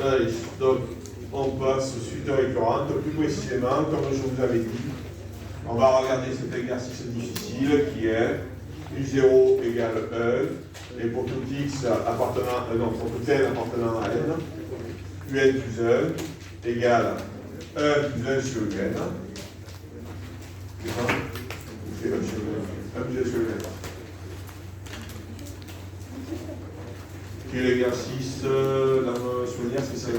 Allez, donc on passe aux suites récurrentes, plus précisément, comme je vous avais dit, on va regarder cet exercice difficile qui est U0 égale 1, et pour tout x appartenant, non, pour tout n appartenant à n, un plus 1 égale 1 plus 1 sur un. C'est ça? C'est 1 sur 1. 1 plus 1 sur 1. Quel exercice, dans mon souvenir, c'est ça?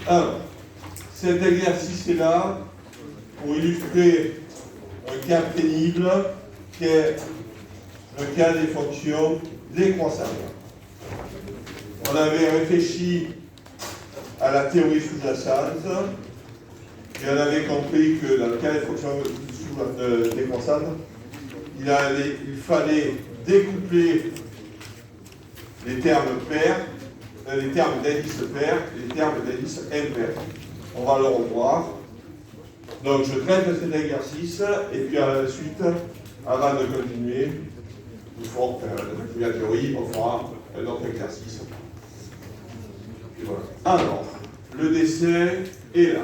Alors, cet exercice-là, pour illustrer un cas pénible, qui est le cas des fonctions décroissantes. On avait réfléchi à la théorie sous-jacente et on avait compris que dans le cas des fonctions décroissantes, il fallait découpler les termes pairs, les termes d'indices pairs et les termes d'indices impairs. On va le revoir. Donc je traite cet exercice et puis à la suite, avant de continuer, la théorie, on fera un autre exercice. Et voilà. Alors, le dessin est là.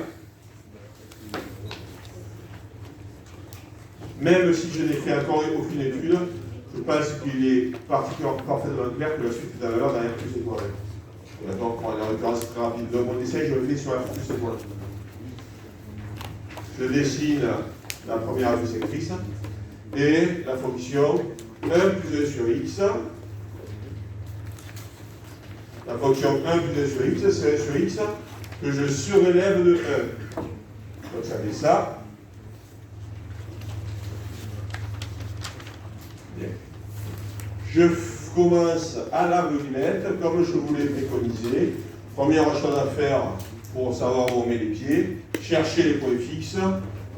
Même si je n'ai fait encore aucune étude, je pense qu'il est parfaitement clair que la suite de la valeur d'un R plus étoile. D'accord, pour une référence très rapide. Donc mon dessin, je le fais sur R plus étoile. Je dessine la première bisektrice et la fonction 1 plus 1 sur x. La fonction 1 plus 1 sur x, c'est 1 sur x que je surélève de 1. Donc ça fait ça. Bien. Je commence à l'aveuglette, comme je vous l'ai préconisé. Première chose à faire pour savoir où on met les pieds, chercher les points fixes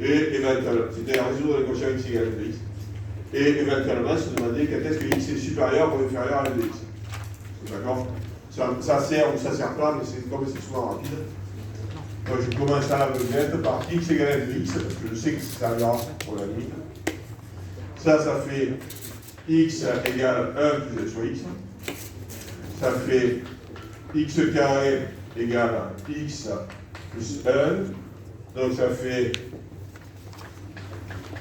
et éventuellement, c'est-à-dire résoudre l'équation x égale x. Et éventuellement se demander quand est-ce que x est supérieur ou inférieur à 2x. D'accord? Ça sert ou ça sert pas, mais c'est comme c'est souvent rapide. Donc je commence à l'aveuglette par x égale 2x, parce que je sais que ça servira pour la limite. Ça fait x égale 1 plus 1 sur x. Ça fait x carré égale x plus 1. Donc ça fait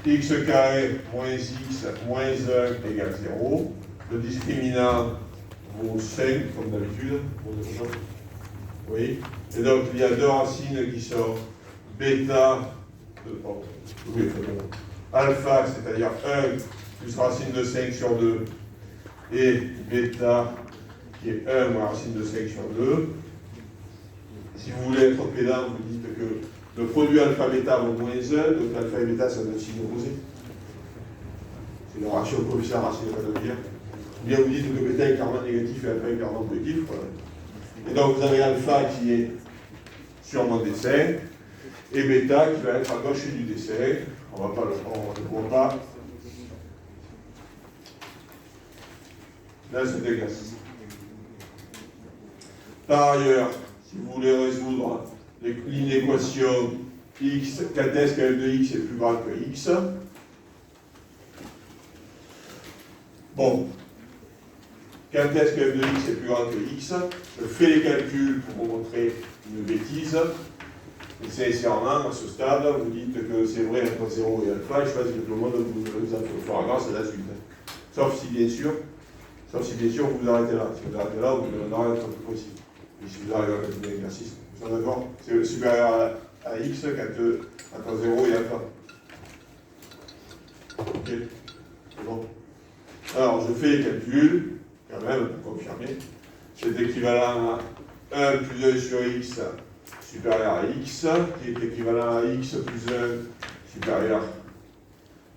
x carré moins x moins 1 égale 0. Le discriminant vaut 5, comme d'habitude. Oui. Et donc il y a deux racines qui sont bêta, alpha, c'est-à-dire 1 plus racine de 5 sur 2, et bêta, qui est 1 moins racine de 5 sur 2. Si vous voulez être pédant, vous dites que le produit alpha-bêta vaut moins 1, donc alpha et bêta, ça donne signe opposé. C'est le ratio coefficient racine de dire. Ou bien vous dites que bêta est clairement négatif et alpha est clairement positif. Voilà. Et donc vous avez alpha qui est sur mon dessin, et bêta qui va être à gauche du dessin. On ne voit pas dans cet exercice. Par ailleurs, si vous voulez résoudre l'inéquation x, quand est-ce que f de x est plus grand que x? Bon, quand est-ce que f de x est plus grand que x? Je fais les calculs pour vous montrer une bêtise. Et sincèrement, à ce stade, vous dites que c'est vrai entre 0 et alpha, et je pense que tout le monde vous en fera grâce à la suite. Sauf si bien sûr, vous vous arrêtez là. Si vous arrêtez là, vous demanderez d'être plus précis. Et si vous arrivez à continuer l'exercice, vous êtes d'accord? C'est supérieur à x entre 0 et alpha. Ok? C'est bon. Alors, je fais les calculs, quand même, pour confirmer. C'est équivalent à 1 plus 1 sur x supérieur à x, qui est équivalent à x plus 1 supérieur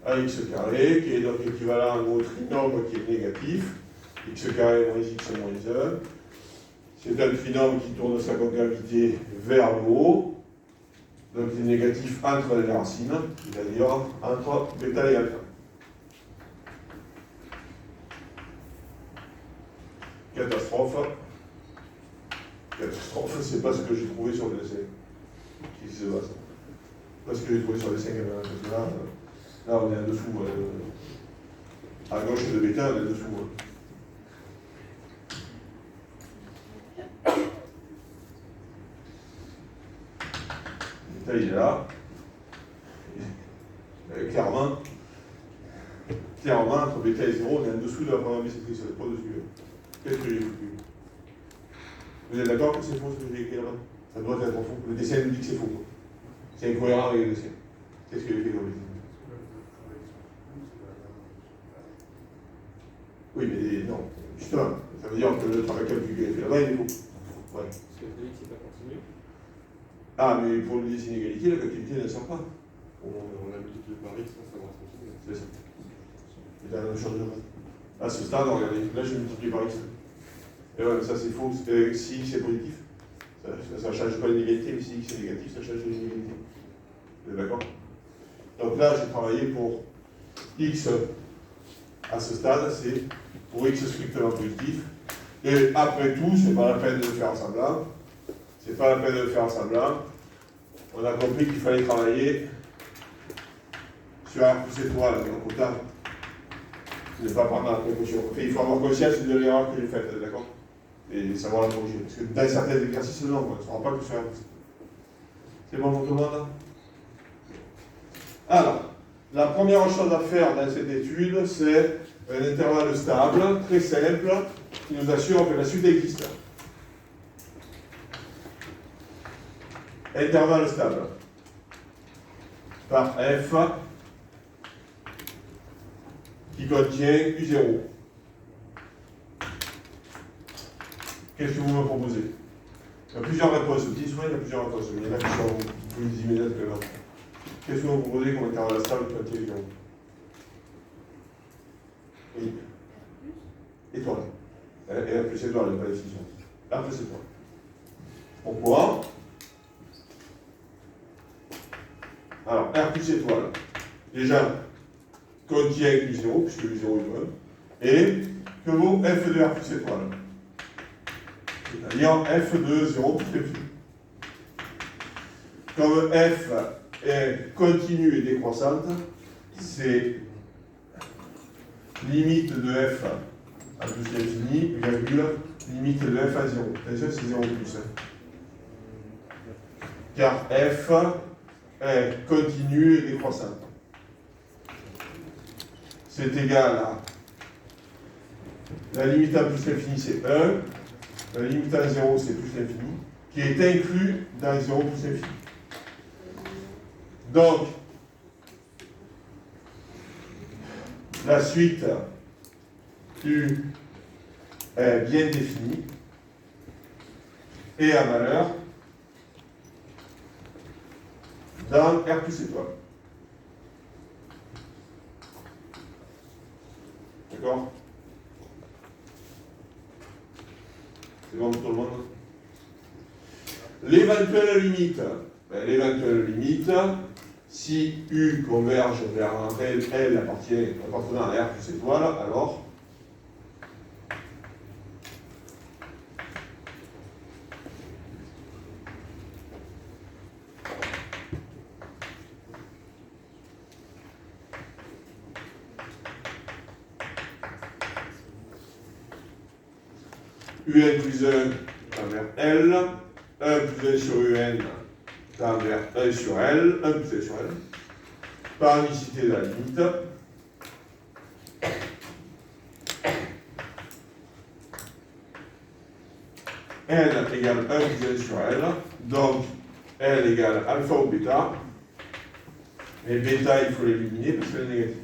à x carré, qui est donc équivalent à un autre trinôme qui est négatif, x carré moins x moins 1. C'est un trinôme qui tourne sa concavité vers le haut, donc il est négatif entre les racines, c'est-à-dire entre bêta et alpha. Catastrophe. Catastrophe, c'est pas ce que j'ai trouvé sur le dessin. Qu'est-ce qui se passe? Pas ce que j'ai trouvé sur le dessin. Là, on est en dessous. À gauche de bêta, on est en dessous. Bêta, il est là. Clairement, entre bêta et 0, on est en dessous de la première bisectrice, on n'est pas dessus. Qu'est-ce que j'ai foutu? Vous êtes d'accord que c'est faux ce que j'ai écrit là-bas? Ça doit être faux. Le dessin nous dit que c'est faux. C'est incohérent avec le dessin. Qu'est-ce que j'ai fait comme dessin? Oui, mais non, justement, ça veut dire que le travail calcul que j'ai fait là-bas, il est faux. Ouais. Parce que le délai, c'est pas continu. Ah, mais pour le dessin d'inégalité, la continuité ne sort pas. On a multiplié par x sans savoir ce continu. C'est ça. C'est la même chose de base. À ce stade, regardez, là j'ai multiplié par x. Et ouais, ça c'est faux. Si x est positif, ça ne change pas l'inégalité, mais si x est négatif, ça change l'inégalité. Vous êtes d'accord? Donc là, j'ai travaillé pour x à ce stade, c'est pour x strictement positif. Et après tout, c'est pas la peine de le faire en semblant. C'est pas la peine de le faire en semblant. On a compris qu'il fallait travailler sur R plus étoile, donc autant ne pas prendre la précaution. Enfin, il faut avoir conscience de l'erreur que j'ai faite, d'accord? Et savoir la corriger. Parce que dans certains exercices, non, on ne saura pas que sur R plus. C'est bon pour tout le monde? Alors, la première chose à faire dans cette étude, c'est un intervalle stable, très simple, qui nous assure que la suite existe. Intervalle stable par f qui contient U0. Qu'est-ce que vous me proposez? Il y a plusieurs réponses. Vous dites souvent il y a plusieurs réponses, mais il y en a qui sont plus immédiates que l'autre. Qu'est-ce que vous me proposez comme intervalle stable qui contient U0? Oui. Étoile. Et R plus étoile, il n'y a pas d'excision. R plus étoile. Pourquoi? Alors, R plus étoile, déjà, contient U0, puisque U0 est 1, et que vaut f de R plus étoile? C'est-à-dire f de 0 plus l'infini. Comme f est continue et décroissante, c'est limite de f à plus l'infini, virgule, limite de f à 0. Attention, c'est 0 plus. Car f est continue et décroissante. C'est égal à la limite à plus l'infini, c'est 1, la limite à 0, c'est plus l'infini, qui est inclus dans 0 plus l'infini. Donc, la suite U est bien définie et à valeur dans R plus étoile. D'accord? C'est bon pour tout le monde? L'éventuelle limite, si U converge vers un réel L appartenant à R plus étoile, alors UN plus 1 tend vers L, 1 plus 1 sur UN tend vers 1 sur L, 1 plus 1 sur L, par unicité de la limite. N égale 1 plus 1 sur L, donc L égale alpha ou bêta, mais bêta il faut l'éliminer parce qu'elle est négative.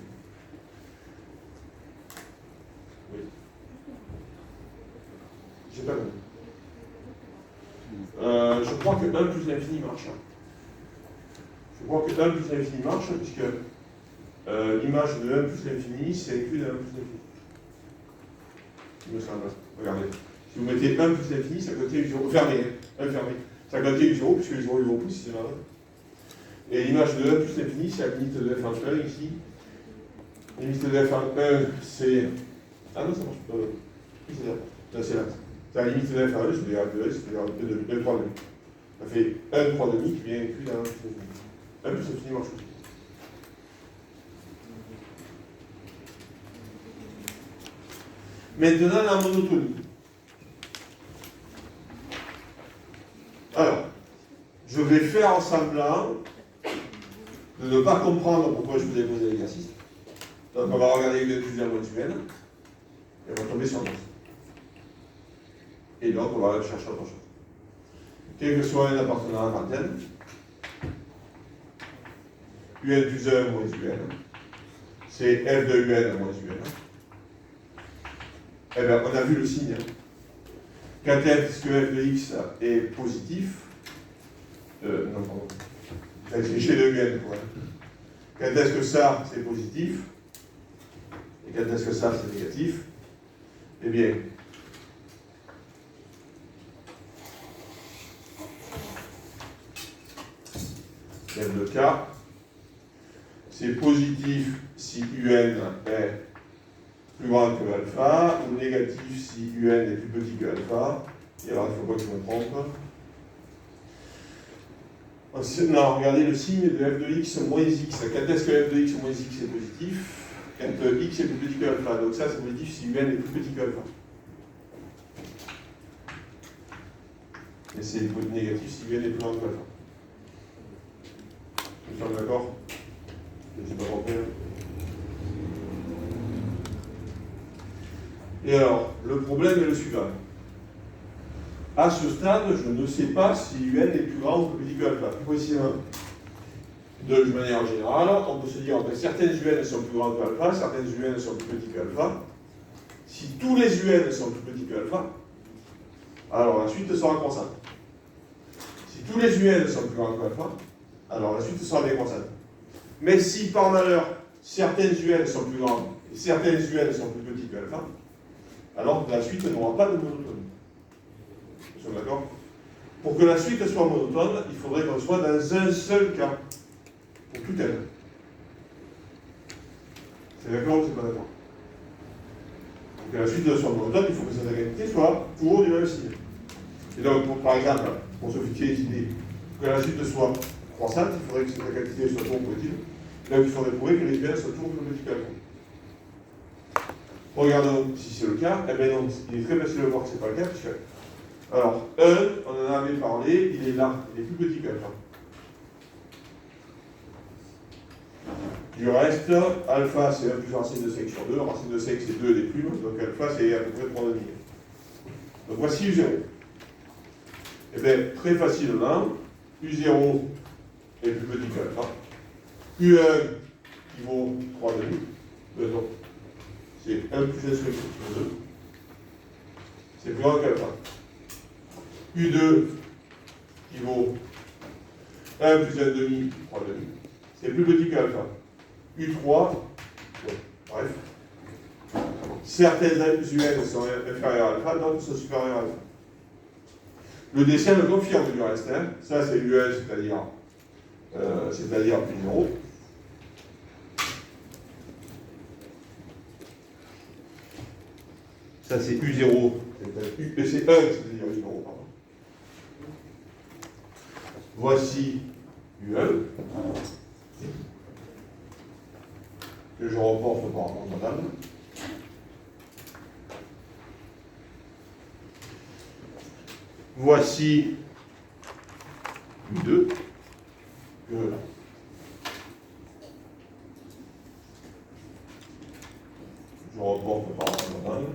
J'ai pas compris. Je crois que 1 plus l'infini marche. Je crois que 1 plus l'infini marche, puisque l'image de 1 plus l'infini, c'est inclus dans 1 plus l'infini. Il me semble. Regardez. Si vous mettez 1 plus l'infini, ça contient U0. Fermé. Ça contient U0, puisque U0 est U0 plus, c'est malade. Et l'image de 1 plus l'infini, c'est la limite de f en 1 ici. La limite de f en 1, c'est. Ah non, ça marche pas. Là, c'est l'axe. C'est la limite de f à e, c'est-à-dire f de e, c'est-à-dire 2, 3 demi. Ça fait 1, 3 demi qui vient inclus dans 1 plus infiniment chose. Maintenant, la monotonie. Alors, je vais faire en semblant de ne pas comprendre pourquoi je vous ai posé l'exercice. Donc, on va regarder une plusieurs modules et on va tomber sur 9. Et donc, on va aller chercher autre chose. Quel que soit un appartenant à quantaine, un plus 1 moins un, c'est f de un moins un. Eh bien, on a vu le signe. Quand est-ce que f de x est positif, non, pardon. C'est chez de un, quoi. Quand est-ce que ça, c'est positif, et quand est-ce que ça, c'est négatif, eh bien, le cas, c'est positif si un est plus grand que alpha, ou négatif si un est plus petit que alpha. Et alors, il ne faut pas que je me trompe. Non, regardez le signe de f de x moins x. Quand est-ce que f de x moins x est positif? Quand x est plus petit que alpha. Donc ça, c'est positif si un est plus petit que alpha. Et c'est négatif si un est plus grand que alpha. Nous sommes d'accord? Je ne sais pas compris. Et alors, le problème est le suivant. À ce stade, je ne sais pas si un est plus grand ou plus petit que alpha. Plus précisément, de manière générale, on peut se dire que certaines un sont plus grandes que alpha, certaines un sont plus petites que alpha. Si tous les un sont plus petits que alpha, alors la suite sera constante. Si tous les un sont plus grands que alpha, alors la suite sera décroissante. Mais si par malheur, certaines un sont plus grandes et certaines un sont plus petites que alpha, alors la suite n'aura pas de monotonie. Nous sommes d'accord? Pour que la suite soit monotone, il faudrait qu'on soit dans un seul cas. Pour tout elle. C'est d'accord ou c'est pas d'accord? Pour que la suite soit monotone, il faut que cette égalité soit toujours du même signe. Et donc, par exemple, pour se fixer une idée, pour que la suite soit croissante, il faudrait que cette égalité soit toujours positive. Donc il faudrait prouver que les un soient toujours plus petits que alpha. Regardons si c'est le cas. Eh bien non, il est très facile de voir que ce n'est pas le cas, puisque alors, 1, on en avait parlé, il est là, il est plus petit qu'alpha. Du reste, alpha c'est 1 plus racine de 5 sur 2, racine de 5 c'est 2 des plumes, donc alpha c'est à peu près 3,5. Donc voici U0. Eh bien, très facilement, U0 est plus petit qu'alpha. U1 qui vaut 3,5, donc c'est 1 plus 1 sur 2, c'est plus grand qu'alpha. U2 qui vaut 1 plus 1,5, 3,5, c'est plus petit qu'alpha. U3, bon, bref, certaines un sont inférieures à alpha, d'autres sont supérieures à alpha. Le dessin le confirme du reste, hein. Ça c'est U1, c'est-à-dire plus 0. Ça c'est U0, c'est 1, c'est-à-dire U0, pardon. Voici U1, que je reporte par rapport à madame. Voici U2, que je reporte par rapport à madame.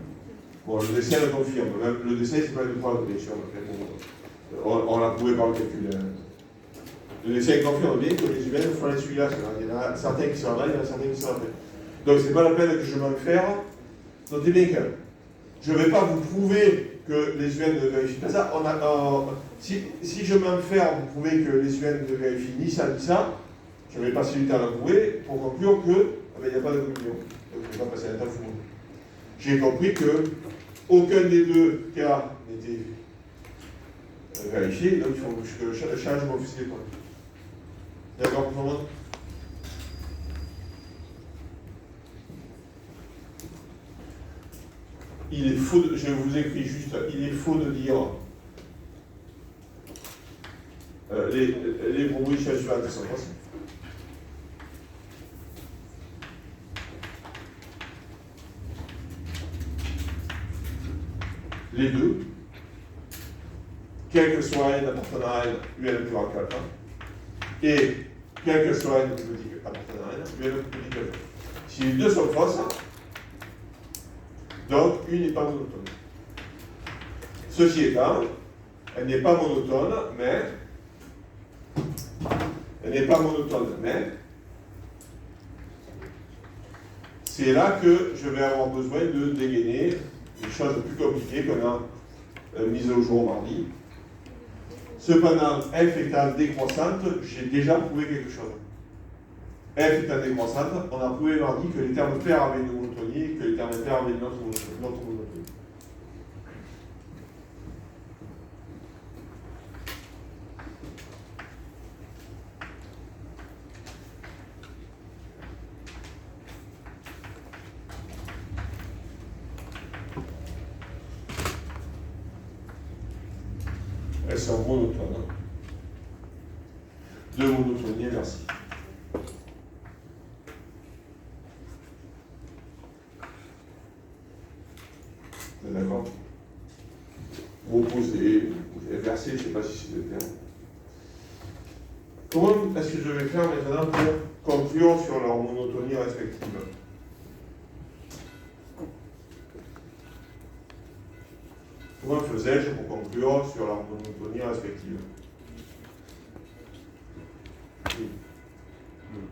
Bon, le dessin le confirme. Le dessin, c'est pas une preuve, bien sûr. On l'a prouvé par le calcul. Le dessin confirme bien que les humains font les celui-là. Il y en a certains qui sont là, il y en a certains qui sont après. Donc, c'est pas la peine que je m'en faire. Notez bien que je ne vais pas vous prouver que les humains ne vérifient pas ça. Si je m'en faire vous prouver que les humains ne vérifient ni ça ni ça, je vais passer du temps à le prouver pour conclure que il n'y a pas de conclusion. Donc, je ne vais pas passer un temps fou. J'ai compris que aucun des deux cas n'était vérifié, donc il faut que je change mon fusil d'épreuve. D'accord pour tout le monde? il est faux, je vous écris juste, il est faux de dire les propositions suivantes sont fausses. Les deux, quel que soit n appartenant à n, un plus grand que alpha, et quel que soit n plus petit que appartenant à n, un plus petit que alpha. Si les deux sont fausses, donc une n'est pas monotone. Ceci étant, elle n'est pas monotone, mais c'est là que je vais avoir besoin de dégainer des choses plus compliquées qu'on a mises au jour mardi. Cependant, f étant décroissante, j'ai déjà prouvé quelque chose. F étant décroissante, on a prouvé mardi que les termes pairs avaient une monotonie et que les termes impairs avaient une autre monotonie. Elles sont monotones. Deux monotonies inversives. D'accord. Vous opposez, inversé, je ne sais pas si c'est le terme. Comment est-ce que je vais faire maintenant pour conclure sur leur monotonie respective? Comment faisais-je pour conclure sur leur monotonie respective? Oui.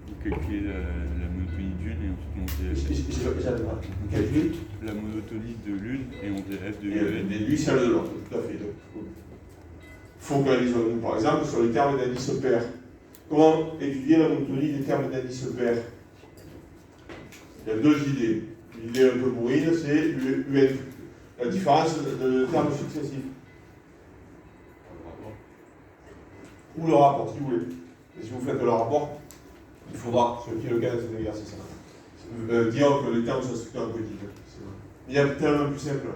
Vous calculez la monotonie d'une et ensuite on fait Calculer la monotonie de l'une et on fait f de et l'une. déduit celle de l'autre, tout à fait. Focalisons-nous par exemple sur les termes d'indice pair. Comment étudier la monotonie des termes d'indice pair? Il y a deux idées. L'idée un peu bourrine, c'est la différence de termes successifs. Ou le rapport, si vous voulez. Et si vous faites le rapport, il faudra, ce qui est le cas de cet exercice, dire que les termes sont structurés en petit. Il y a tellement plus simple.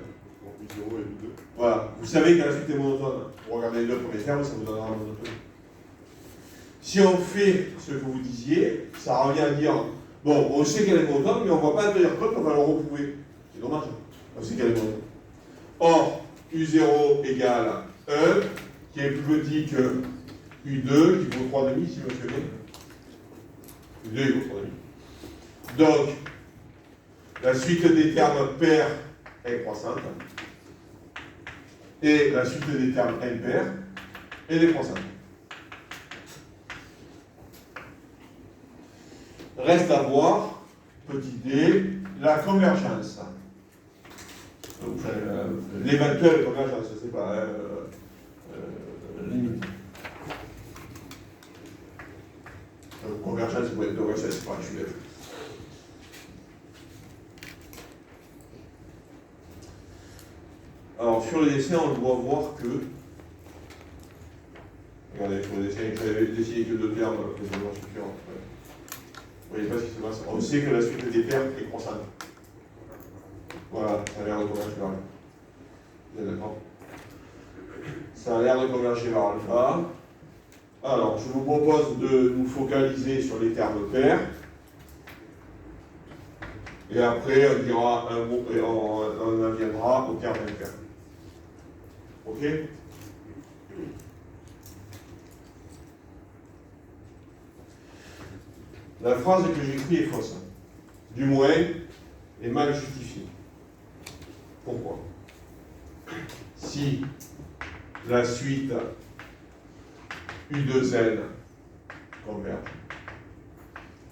U0 et U2. Voilà, vous savez que la suite est monotone. Vous regardez les deux premiers termes, ça vous donnera la monotonie. Si on fait ce que vous disiez, ça revient à dire, bon, on sait qu'elle est monotone, mais on ne va pas tenir compte, on va le reprouver. C'est dommage, on sait qu'elle est monotone. Or, U0 égale 1, qui est plus petit que U2, qui vaut 3,5 si je me souviens. U2 il vaut 3,5. Donc, la suite des termes pairs est croissante. Et la suite des termes impairs est décroissante. Reste à voir, petit d, la convergence. L'éventuelle convergence, c'est pas limite. Convergence, vous pouvez c'est pas, je suis d'accord. Alors, sur le dessin, on doit voir que. Regardez, sur le dessin, j'avais dessiné que deux termes quasiment suffisants. Vous voyez pas ce qui se passe. On sait que la suite des termes est croissante. Voilà, ça a l'air de converger vers alpha. Vous êtes d'accord? Ça a l'air de converger vers alpha. Alors, je vous propose de nous focaliser sur les termes pairs. Et après, on dira un mot et on en viendra au terme impair. Ok? La phrase que j'écris est fausse. Du moins, est mal justifiée. Pourquoi? Si la suite U2N converge,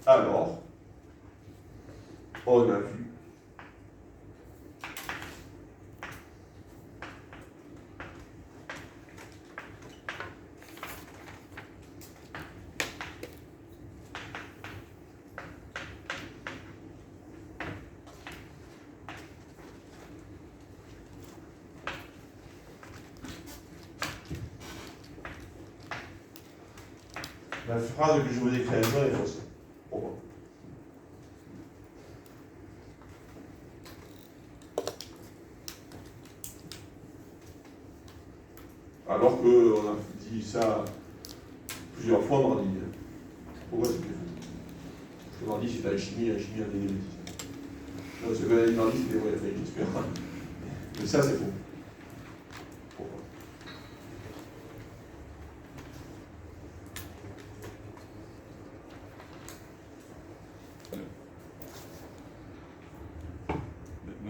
alors on a vu la phrase que je vous écris à jour est fausse. Pourquoi? Alors qu'on a dit ça plusieurs fois en mardi. Pourquoi c'est plus faux? Parce que mardi, c'est la chimie a des bêtises. Non, ce que a dit mardi, c'était vrai, j'espère. Mais ça, c'est faux. Pourquoi?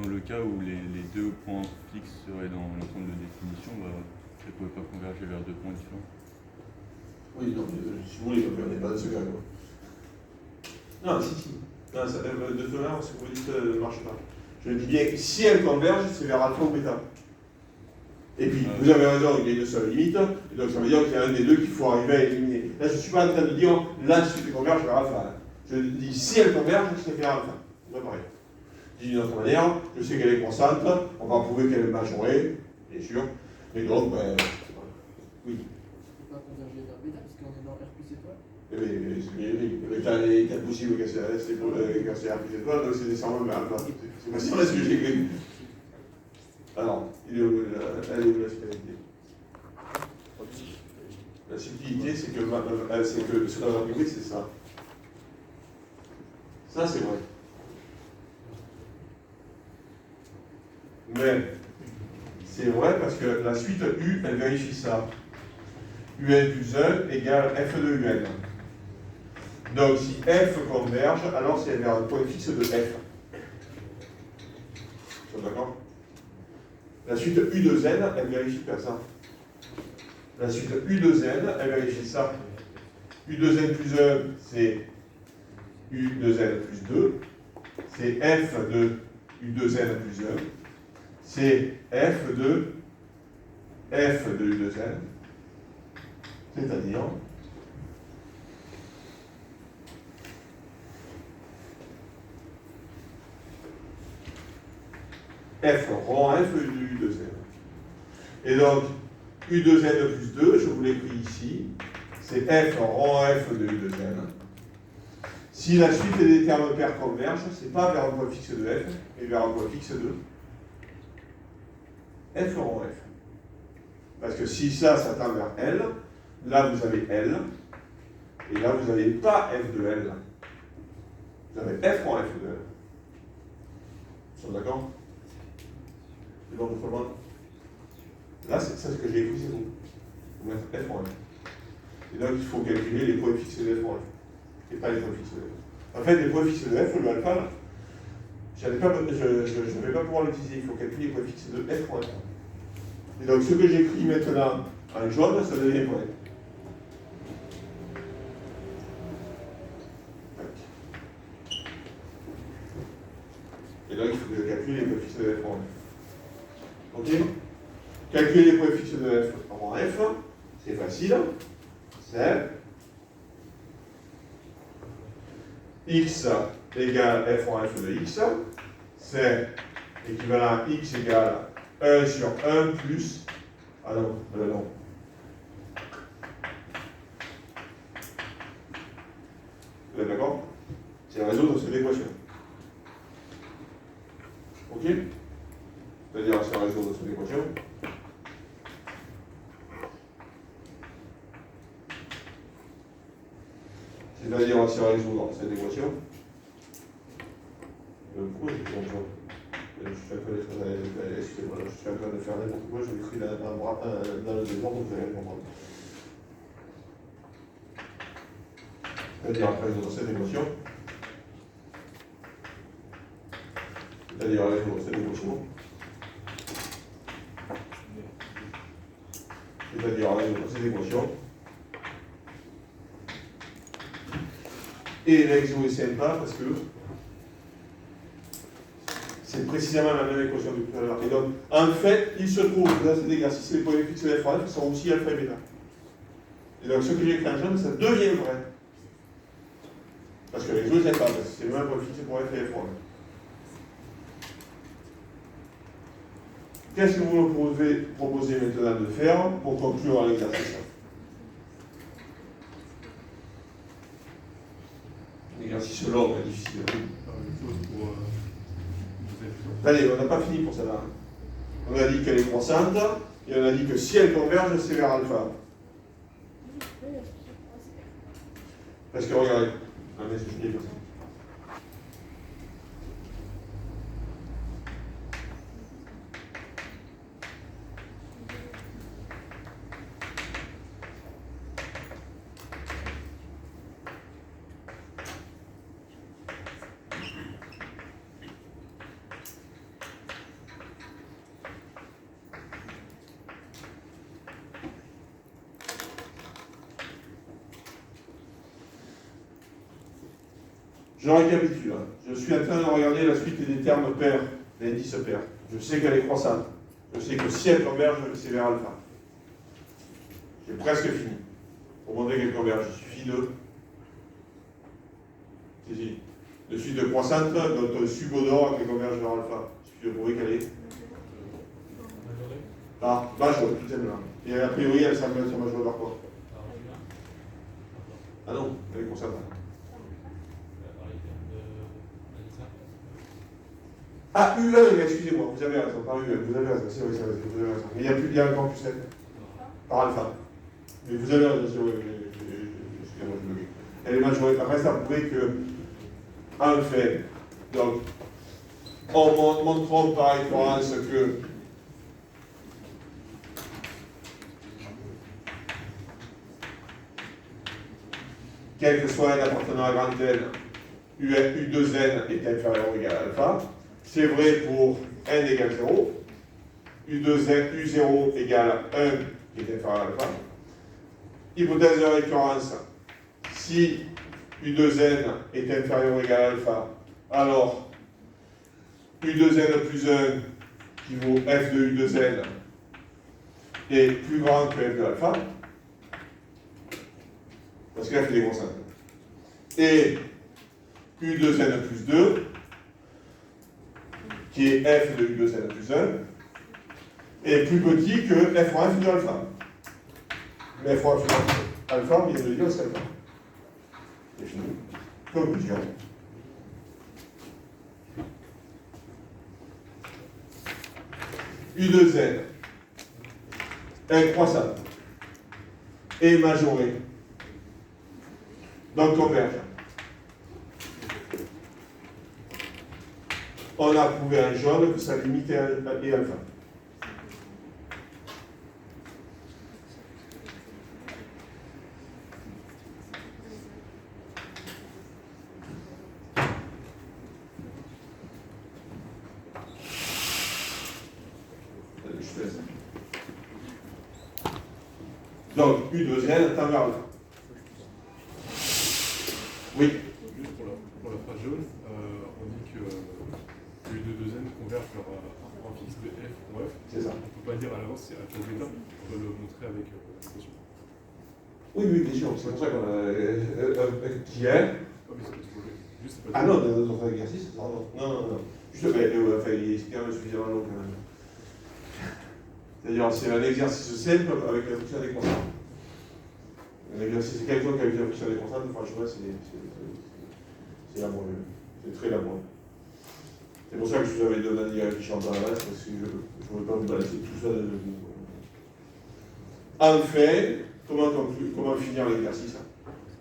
Dans le cas où les deux points fixes seraient dans l'ensemble de définition, bah, ça ne pouvait pas converger vers deux points différents. Oui, non, mais si vous voulez, on n'est pas dans ce cas. Non, si. Non, ça, de toute manière, ce que vous dites ne marche pas. Je dis bien que si elles convergent, c'est vers alpha ou bêta. Et puis, vous avez raison, il y a une seule limite, et donc ça veut dire qu'il y a un des deux qu'il faut arriver à éliminer. Là, je ne suis pas en train de dire la suite converge vers alpha. Je dis si elles convergent, c'est vers alpha. C'est pas pareil. Je dis d'une autre manière, je sais qu'elle est constante, on va prouver qu'elle est majorée, bien sûr, mais donc, ben, oui. Pas converger vers bêta parce qu'on est dans R plus étoile. Mais t'as les 4 possibles quand c'est R plus étoile, donc c'est nécessairement vers alpha. C'est pas sûr, est-ce que j'ai écrit? Alors, elle est où la finalité? La subtilité, c'est que ce qu'on a prouvé, c'est ça. Ça, c'est vrai. Mais c'est vrai parce que la suite U, elle vérifie ça. UN plus 1 égale F de UN. Donc si F converge, alors c'est vers un point fixe de F. Vous êtes d'accord? La suite U de Z, elle vérifie pas ça. La suite U de Z, elle vérifie ça. U de Z plus 1, c'est U de Z plus 2. C'est F de U de Z plus 1. C'est F de U de Z. C'est-à-dire F rond F de U de Z. Et donc, U de Z plus 2, je vous l'ai pris ici, c'est F rond F de U de Z. Si la suite des termes pairs convergent, ce n'est pas vers un point fixe de F, mais vers un point fixe de F rond F. Parce que si ça tend vers L, là vous avez L, et là vous n'avez pas F de L. Vous avez F rond F de L. Vous êtes d'accord? Et donc autrement, là c'est ça ce que j'ai écrit, c'est vous. Vous mettez F rond F. Et donc il faut calculer les points fixes de F rond F. Et pas les points fixes de F. En fait, les points fixes de F, le alpha, là, je ne vais pas pouvoir l'utiliser. Il faut calculer les points fixes de F rond F. Et donc ce que j'écris maintenant en jaune, ça devient point. Et donc il faut que je calcule les points fixes de F rond F. Ok? Calculer les points fixes de F rond F, c'est facile. C'est x égale F rond F de x. C'est équivalent à x égale 1 sur 1 plus. Ah non, non. Vous êtes d'accord? C'est résoudre cette équation. Ok? C'est-à-dire, c'est résoudre cette équation. C'est-à-dire, c'est résoudre cette équation. Pourquoi j'ai fait ça? Je suis en train de faire n'importe quoi, je l'écris dans le désordre, vous allez comprendre. C'est-à-dire après résoudre cette équation. C'est-à-dire résoudre cette équation. C'est-à-dire résoudre cette équation. Et l'exo est sympa parce que c'est précisément la même équation de tout à l'heure. Et donc, en fait, il se trouve dans cet exercice, les points fixes de F rond F sont aussi alpha et bêta. Et donc, ce que j'ai écrit en jaune, ça devient vrai. Parce que l'exo est sympa, parce que c'est le même point fixe pour F et F rond F. Qu'est-ce que vous me proposez maintenant de faire pour conclure l'exercice? Un exercice long et difficile. Allez, on n'a pas fini pour ça là. On a dit qu'elle est croissante, Et on a dit que si elles convergent, c'est vers alpha. Parce que regardez, on va expliquer comme ça. Je récapitule. Je suis en train de regarder la suite des termes pairs, l'indice pair. Je sais qu'elle est croissante. Je sais que si elle converge, c'est vers alpha. J'ai presque fini. Pour montrer qu'elle converge, il suffit de. C'est ici. De suite de croissante, notre subodore qui converge vers alpha. Il suffit de prouver qu'elle est. Ah, majeure, tout simplement. Et a priori, elle semble être majeure par quoi? Ah non, elle est constante. Ah, UE, excusez-moi, vous avez raison, par UE, vous avez raison, c'est vrai, vous avez raison. Mais il y a encore plus net, par alpha. Mais vous avez raison, c'est vrai, excusez-moi, je bloqué. Elle est majorée, après ça prouve que, en fait, donc, en montrant par référence que quel que soit n appartenant à grand N, U2N est inférieur ou égal à alpha. C'est vrai pour n égale 0, U0 égale 1 qui est inférieur à alpha. Hypothèse de récurrence, si U2n est inférieur ou égal à alpha, alors U2n plus 1 qui vaut f de U2n est plus grand que f de alpha, parce que f est des constantes. Et U2n plus 2, qui est f de U2n plus 1, est plus petit que f1 de alpha. Mais f1 de alpha, on vient de le dire, c'est alpha. C'est fini. Conclusion. U2n est croissante et majorée, donc converge. On a prouvé en jaune que sa limite est alpha. Donc, U2N tend vers alpha. Oui. Juste pour la phrase jaune, on dit que U2N converge vers un fixe de f pour f. C'est ça. On ne peut pas dire à l'avance c'est alpha ou bêta, on peut le montrer avec l'expression. Oui, oui, bien sûr, c'est pour ça qu'on a. Qui est. Ah, mais c'est juste, c'est pas Ah non, dans notre exercice, non, non. Juste, enfin, il est quand même suffisamment long quand même. C'est-à-dire, c'est un exercice simple avec la fonction des constantes. Un exercice quelconque avec la fonction des constantes, franchement, c'est laborieux. C'est très laborieux. C'est pour ça que je vous avais donné à réfléchir en temps à l'avance, parce que je ne veux pas vous balancer tout ça de vous. Enfin, comment finir l'exercice?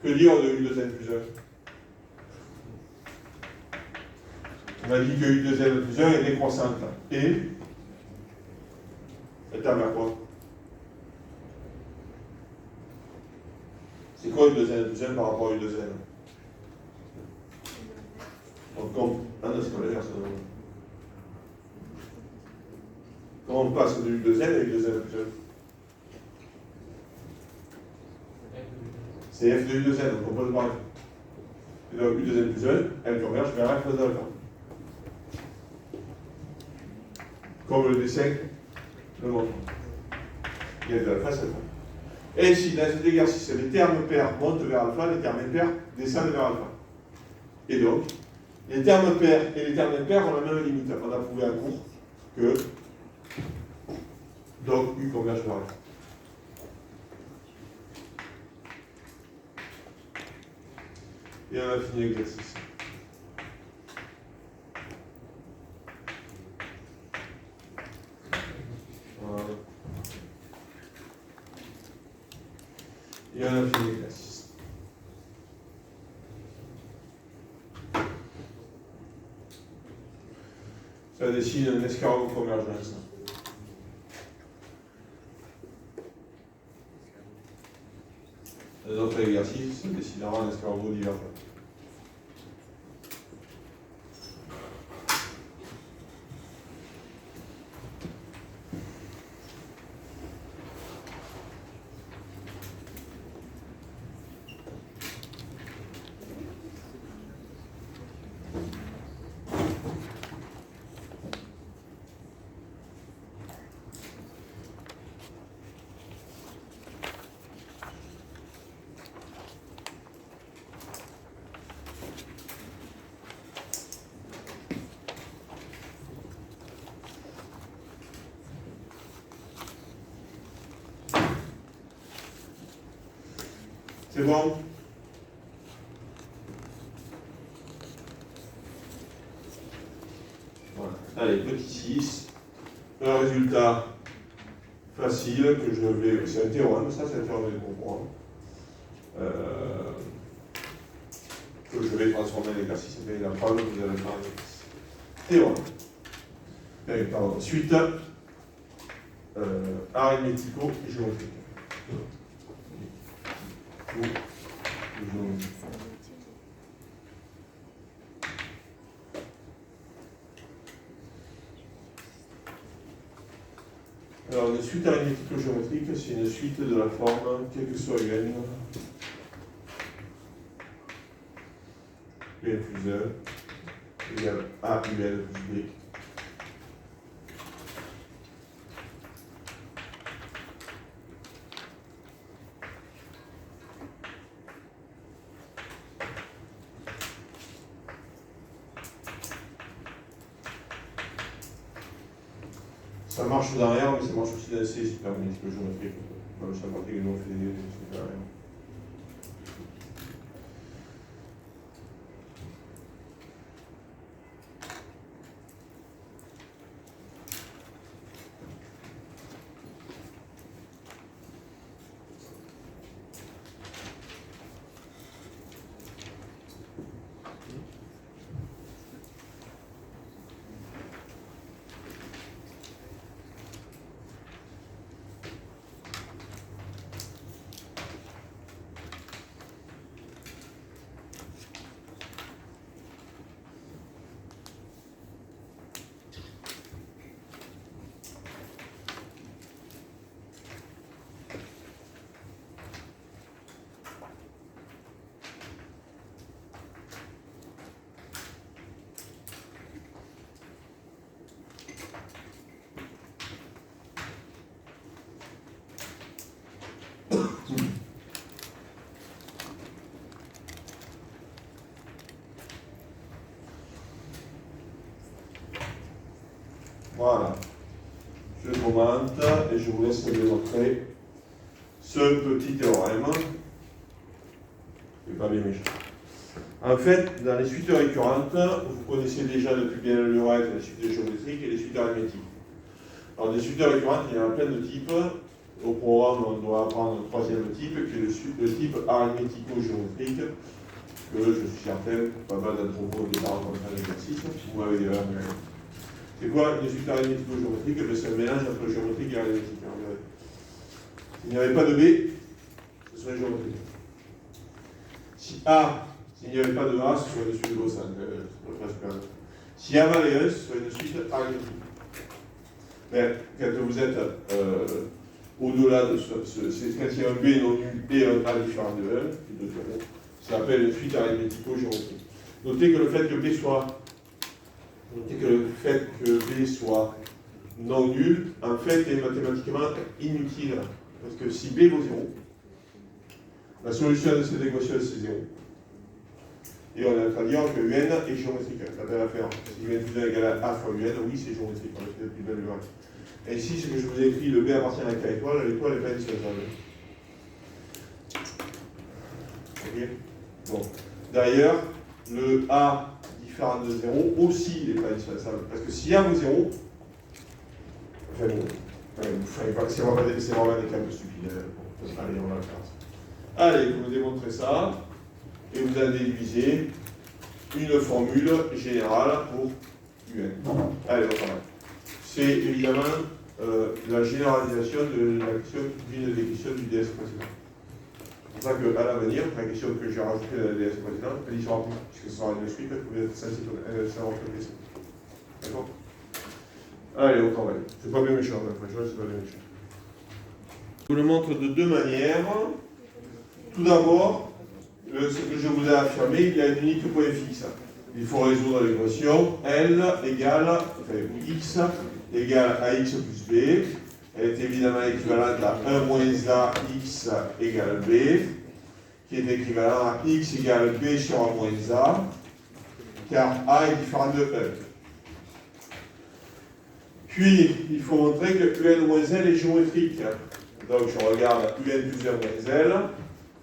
Que dire de U2N plus 1? On a dit que U2N plus 1 est décroissante. Et elle tend vers quoi? C'est quoi U2N plus 1 par rapport à U2N? Ah non, c'est pas l'inverse. Comment on passe de U2N à U2N plus 1? C'est f de U2N, on compose par f. Et donc U2N plus 1, elle converge vers f de alpha. Comme le dessin le montre. Il y a de alpha, c'est alpha. Et si dans cet exercice, les termes pairs montent vers alpha, les termes impairs descendent vers alpha. Et donc, les termes pairs et les termes impairs ont la même limite. On a prouvé en cours que donc U converge vers alpha. Et on a fini l'exercice. Voilà. et un infini exercice. Ça dessine un escargot convergence. Les autres exercices, ça dessinera un escargot divergent. C'est bon? Voilà. Allez, petit 6. Un résultat facile que je vais. C'est un théorème, ça c'est un théorème de comprendre. Que je vais transformer en exercice. Mais la preuve, vous allez faire un exercice. Théorème. Pardon. Suite arithmético-géométrique. Alors, une suite arithmético-géométrique, c'est une suite de la forme, quel que soit un, un plus 1 égale a un plus b. Ça marche dans R, mais ça marche aussi dans C, c'est arithmético-géométrique. Dans le champ que nous fait c'est R. Voilà. Je commente et je vous laisse démontrer ce petit théorème. C'est pas bien méchant. En fait, dans les suites récurrentes, vous connaissez déjà depuis bien le lurette les suites géométriques et les suites arithmétiques. Alors, des suites récurrentes, il y en a plein de types. Au programme, on doit apprendre le troisième type, qui est le type arithmético-géométrique, que je suis certain, pas mal d'entre vous au départ quand on fait l'exercice. Vous m'avez déjà. C'est quoi une suite arithmético-géométrique? C'est un mélange entre géométrique et arithmétique. S'il n'y avait pas de B, ce serait géométrique. Si A, s'il n'y avait pas de A, ce serait une suite de Gaussian. Si A valait 1, ce serait une suite arithmétique. Mais quand vous êtes au-delà de c'est quand il y a un B non nul et un A différent de 1, ça s'appelle une suite arithmético-géométrique. Notez que le fait que B soit non nul, en fait, est mathématiquement inutile. Parce que si B vaut 0, la solution de cette équation, c'est 0. Et on est en train de dire que UN est géométrique. Ça peut la faire. Si UN plus 1 égale à A fois UN, oui, c'est géométrique. On a fait le plus belle lurette. Et ici, ce que je vous ai écrit, le B appartient à la étoile, l'étoile est pas indispensable. Ok. Bon. D'ailleurs, le A différent de 0 aussi n'est pas indispensable. Parce que si A vaut 0, c'est vraiment des cas un peu stupides. Allez, on va le faire. Allez, vous me démontrez ça, et vous en déduisez une formule générale pour UN. Allez, on travaille. C'est évidemment la généralisation de la question d'une des questions du DS précédent. C'est pour ça qu'à l'avenir, la question que j'ai rajoutée dans le DS précédent, elle y sera plus, puisque ce sera une suite, vous êtes censé savoir que c'est. D'accord? Allez, on travaille. C'est pas bien méchant, franchement, c'est pas bien méchant. Je vous le montre de deux manières. Tout d'abord, ce que je vous ai affirmé, il y a une unique point fixe. Il faut résoudre l'équation L égale, enfin, X égale AX plus B. Elle est évidemment équivalente à 1 moins AX égale B, qui est équivalent à X égale B sur 1 moins A, car A est différent de 1. Puis, il faut montrer que UN moins L est géométrique. Donc, je regarde UN plus 1 moins L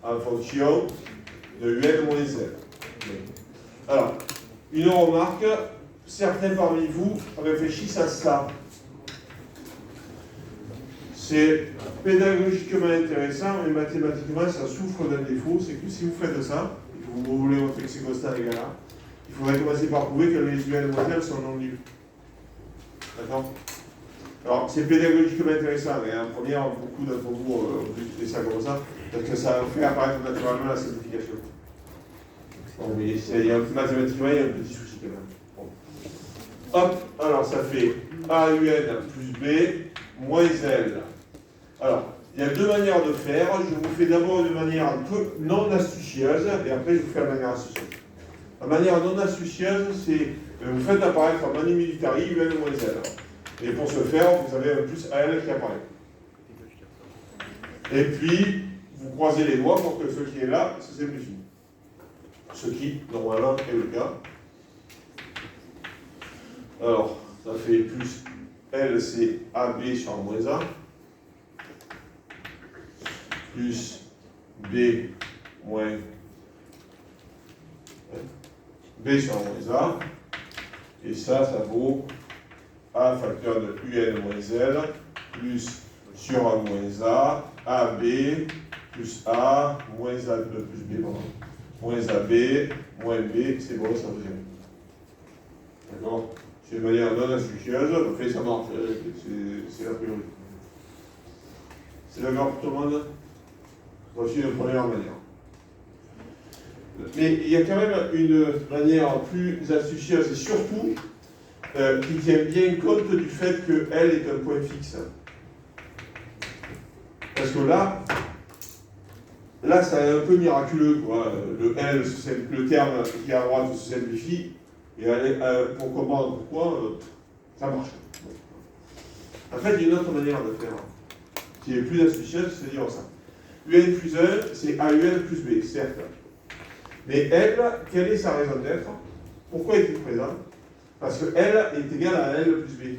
en fonction de UN moins L. Alors, une remarque, certains parmi vous réfléchissent à ça. C'est pédagogiquement intéressant, mais mathématiquement, ça souffre d'un défaut. C'est que si vous faites ça, et que vous voulez montrer que c'est constant égal à, il faudrait commencer par prouver que les UN moins L sont non nuls. D'accord? Alors, c'est pédagogiquement intéressant, et en première, beaucoup d'entre vous ont étudié ça comme ça, parce que ça fait apparaître naturellement la simplification. Bon, mais mathématiquement, il y a un petit souci quand même. Bon. Hop, alors ça fait AUN plus B moins L. Alors, il y a deux manières de faire. Je vous fais d'abord de manière un peu non astucieuse, et après je vous fais la manière astucieuse. La manière non astucieuse, c'est vous faites apparaître en mani militari UN moins L. Et pour ce faire, vous avez un plus AL qui apparaît. Et puis, vous croisez les doigts pour que ce qui est là se simplifie. Ce qui, normalement, est le cas. Alors, ça fait plus L, c'est AB sur moins A, plus B moins B sur moins A, et ça vaut A facteur de UN moins L, plus sur A moins A, AB, plus A, moins A2 plus B, pardon. Moins AB, moins B, c'est bon, ça vous aime. D'accord? C'est une manière non astucieuse, en fait ça marche, c'est la priorité. C'est d'accord pour tout le monde? Voici une première manière. Mais il y a quand même une manière plus astucieuse et surtout qui tient bien compte du fait que L est un point fixe. Parce que là, c'est un peu miraculeux, quoi. Le L, le terme qui est à droite se simplifie, et pour comprendre pourquoi, ça marche. En fait, il y a une autre manière de faire, qui est plus astucieuse, c'est de dire ça. UN plus 1, c'est AUN plus B, certes. Mais L, quelle est sa raison d'être? Pourquoi est-il présent? Parce que L est égal à L plus B.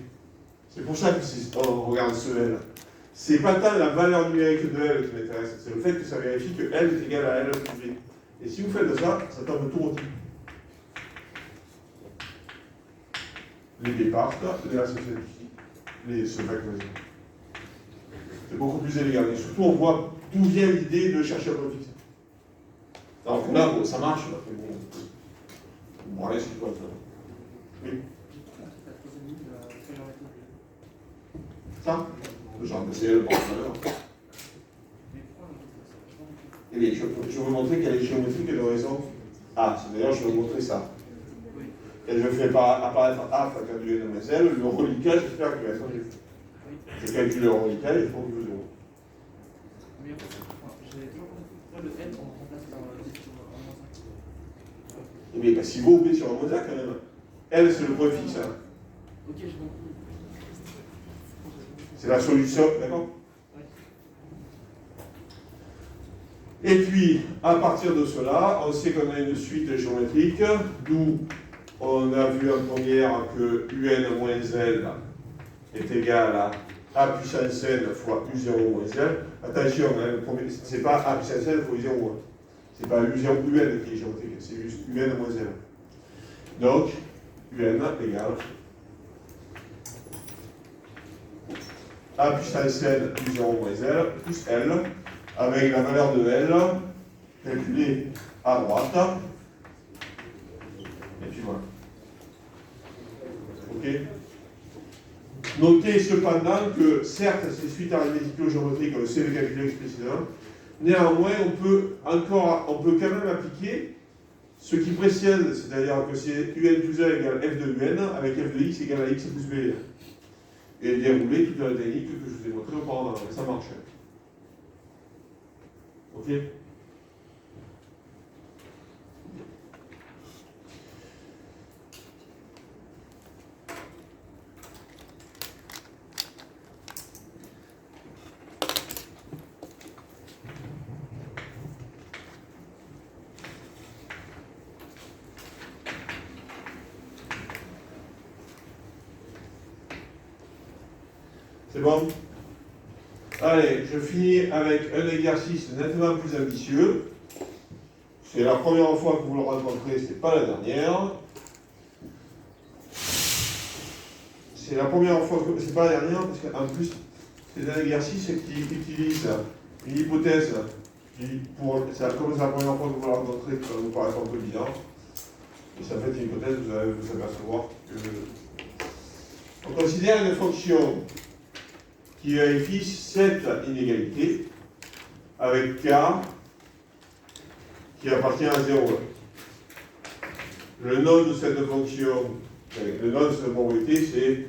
C'est pour ça que on regarde ce L. C'est pas tant la valeur numérique de L qui m'intéresse, c'est le fait que ça vérifie que L est égal à L plus B. Et si vous faites ça, ça tombe tout rôti. Les B partent, les A se simplifient, les se factorisent. C'est beaucoup plus élégant. Et surtout, on voit d'où vient l'idée de chercher un point fixe. Alors que là, bon, ça marche, là, mais bon, rien, c'est quoi ça? Oui. Ça? Genre, c'est le bon valeur. Eh bien, je vais vous montrer qu'elle est géométrique de raison A. D'ailleurs, je vais vous montrer ça. Et je fais apparaître A facteur du N moins L, le reliquage, j'espère qu'il va être en je calcule le reliquage, il faut que vous zéro. Mais j'ai toujours compris le N, on remplace par D sur 1 moins 5. Eh bien, parce qu'il vaut B sur 1 moins A quand même. L, c'est le point fixe. Hein. Ok, j'ai compris. C'est la solution, d'accord? Et puis, à partir de cela, on sait qu'on a une suite géométrique, d'où on a vu en première que UN moins L est égal à A puissance N fois U0 moins L. Attention, hein, c'est pas A puissance N fois U0. Hein. C'est pas U0 UN qui est géométrique, c'est juste UN moins L. Donc, UN égale A puissance N U0 moins L plus L avec la valeur de L calculée à droite. Et puis voilà. Ok. Notez cependant que, certes, c'est suite à une géométrique comme le CV calculé précédemment, néanmoins, on peut quand même appliquer ce qui précède, c'est-à-dire que c'est UN plus 1 égale f de UN avec f de x égale à x plus b. Et dérouler toute la technique que je vous ai montrée auparavant. Et ça marche. Ok. C'est bon? Allez, je finis avec un exercice nettement plus ambitieux. C'est la première fois que vous le rencontrez, c'est pas la dernière. C'est la première fois que c'est pas la dernière parce qu'en plus c'est un exercice qui utilise une hypothèse qui, comme c'est la première fois que vous le rencontrez, ça va vous paraître un peu bizarre. Et ça fait une hypothèse, vous allez vous apercevoir que on considère une fonction qui vérifie cette inégalité avec k qui appartient à 0. Le nom de cette fonction, le nom de cette propriété, c'est,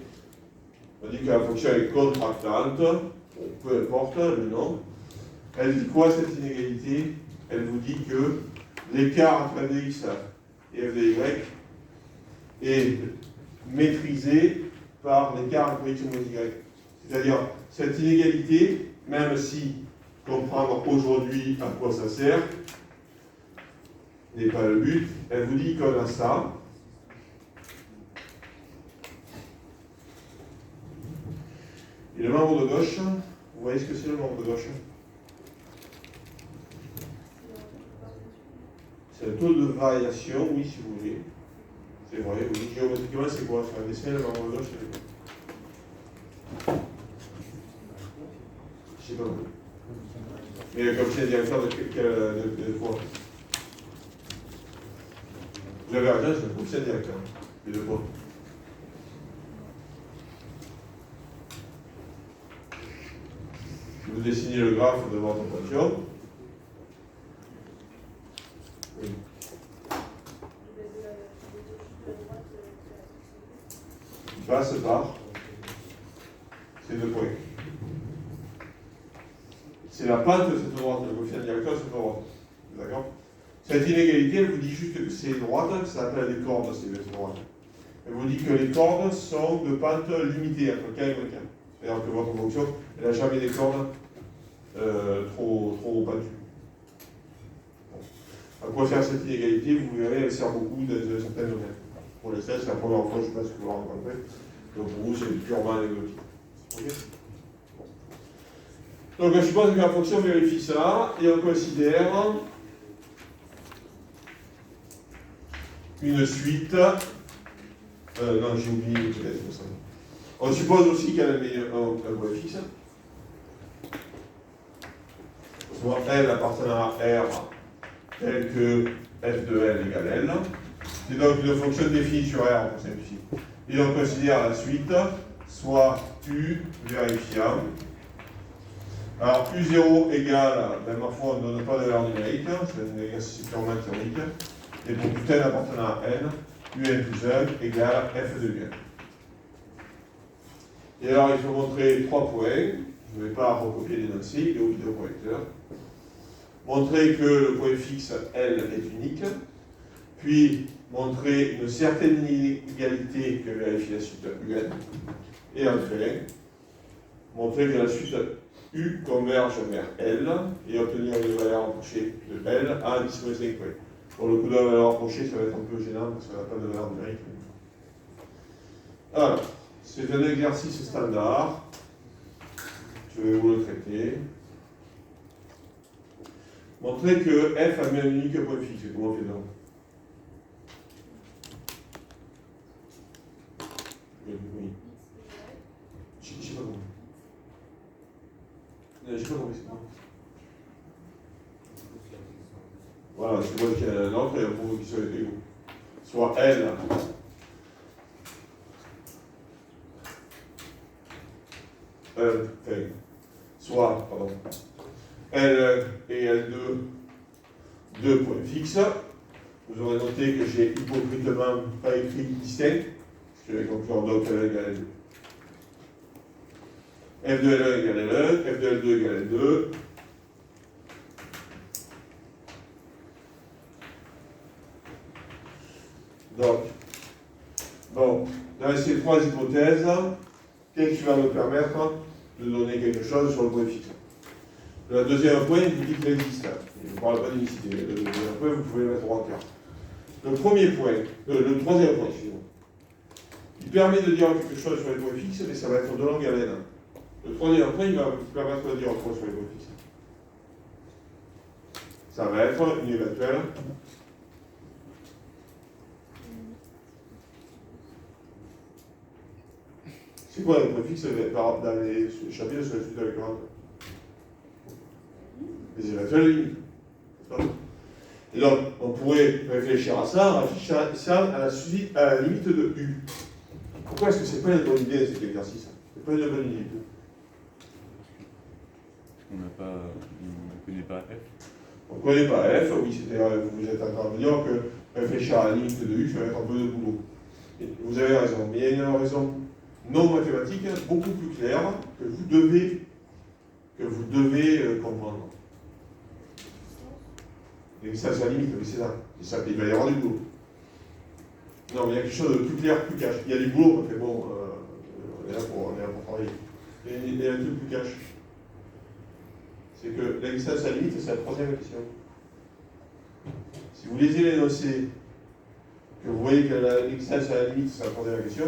on dit que la fonction est contractante, bon, peu importe le nom. Elle dit quoi cette inégalité? Elle vous dit que l'écart entre f de x et f de y est maîtrisé par l'écart entre x et y. C'est-à-dire, cette inégalité, même si comprendre aujourd'hui à quoi ça sert, n'est pas le but, elle vous dit qu'on a ça. Et le membre de gauche, vous voyez ce que c'est le membre de gauche? C'est un taux de variation, oui, si vous voulez. C'est vrai, oui. Géométriquement, c'est quoi? Sur un dessin, le membre de gauche, c'est quoi? Je sais pas. Mais le coefficient directeur de quoi? Vous avez raison, c'est le coefficient directeur. Et de quoi? Vous dessinez le graphe de votre fonction. Oui. Il passe par ces deux points. C'est la pente de cette droite, le coefficient directeur de cette droite. D'accord? Cette inégalité, elle vous dit juste que c'est droite, ça s'appelle les cordes, ces droites. Elle vous dit que les cordes sont de pente limitée entre k et k. C'est-à-dire que votre fonction, elle n'a jamais des cordes trop battues. Bon. À quoi sert cette inégalité? Vous verrez, elle sert beaucoup dans un certain domaine. Pour les 16, c'est la première fois, je pense, que vous la rencontrez. Donc pour vous, c'est purement anecdotique. Okay. Donc je suppose que la fonction vérifie ça, et on considère une suite. Non, j'ai oublié peut-être ça. On suppose aussi qu'elle a un point fixe. Soit L appartenant à R tel que f de L égale L. C'est donc une fonction définie sur R pour simplifier. Et on considère la suite soit U vérifiable. Alors U0 égale, ben, ma foi, on ne donne pas de valeur numérique, c'est un exercice purement théorique. Et pour tout N appartenant à N, UN plus 1 égale f de UN. Et alors il faut montrer 3 points. Je ne vais pas recopier l'énoncé, il est au vidéoprojecteur. Montrer que le point fixe L est unique. Puis montrer une certaine inégalité que vérifie la suite UN. Et enfin, montrer que la suite U converge vers L et obtenir une valeur approchée de L à 10-5 points. Pour le coup de la valeur approchée, ça va être un peu gênant parce qu'on n'a pas de valeur numérique. Alors, c'est un exercice standard. Je vais vous le traiter. Montrer que f a bien un unique point fixe. Comment on fait donc? Oui. Je sais pas comment. Je sais pas comment c'est. Voilà, suppose qu'il y en a un autre et un pour qui sont égaux. Soit L. Soit, pardon, L1 et L2, deux points fixes. Vous aurez noté que j'ai hypocritement pas écrit distinct, parce que j'avais compris en bloc L1 égale L2. F de L1 égale L1, F de L2 égale L2. Donc, bon, dans ces trois hypothèses, qu'est-ce qui va me permettre de donner quelque chose sur le point fixe? Le deuxième point, il vous dit qu'il existe. Je ne parle pas d'unicité. Le deuxième point, vous pouvez le mettre en clair. Le premier point, le troisième point, excusez-moi, il permet de dire quelque chose sur les points fixes, mais ça va être de longue haleine. Le troisième point, il va vous permettre de dire autre chose sur les points fixes. Ça va être une éventuelle. C'est quoi les points fixes dans les chapitres sur la suite récurrente? Les éventuelles limites. Et donc, on pourrait réfléchir à ça, en réfléchissant à la limite de U. Pourquoi est-ce que c'est pas une bonne idée cet exercice? C'est pas une bonne idée. On ne connaît pas F. On ne connaît pas F, oui, vous êtes en train de dire que réfléchir à la limite de U, ça va être un peu de boulot. Et vous avez raison, mais il y a une raison non mathématique beaucoup plus claire que vous devez comprendre. L'existence à la limite, mais c'est ça. C'est ça qu'il va y avoir du boulot. Non, mais il y a quelque chose de plus clair, plus cash. Il y a du boulot, mais bon, on est là pour travailler. Il y a un truc plus cash. C'est que l'existence à la limite, c'est la troisième question. Si vous lisez l'énoncé, que vous voyez que l'existence à la limite, c'est la troisième question,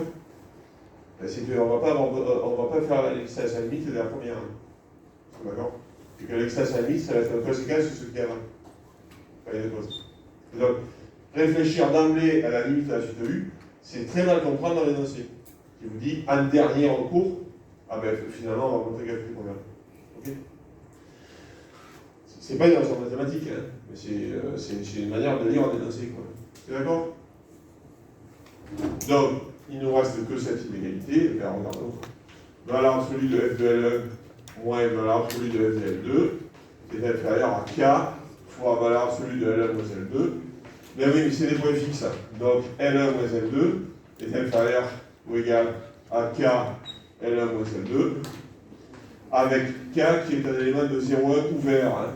ben c'est qu'on ne va pas faire l'existence à la limite de la première. D'accord? Et que l'existence à la limite, ça va être une conséquence de ce qu'il y a là. Donc, réfléchir d'emblée à la limite de la suite U, c'est très mal comprendre dans l'énoncé. Qui vous dit, en dernier recours, ah ben finalement, on va montrer quelque chose de convient. Ok? C'est pas une notion mathématique, hein, mais c'est une manière de lire un énoncé. C'est d'accord? Donc, il ne nous reste que cette inégalité, et bien regardons. Valeur absolue de f de L1 moins valeur absolue de f de L2 est inférieur à K fois valeur absolue de L1 moins L2. Mais oui, mais c'est des points fixes. Donc L1 moins L2 est inférieur ou égal à K L1 moins L2, avec K qui est un élément de 0,1 ouvert. Hein.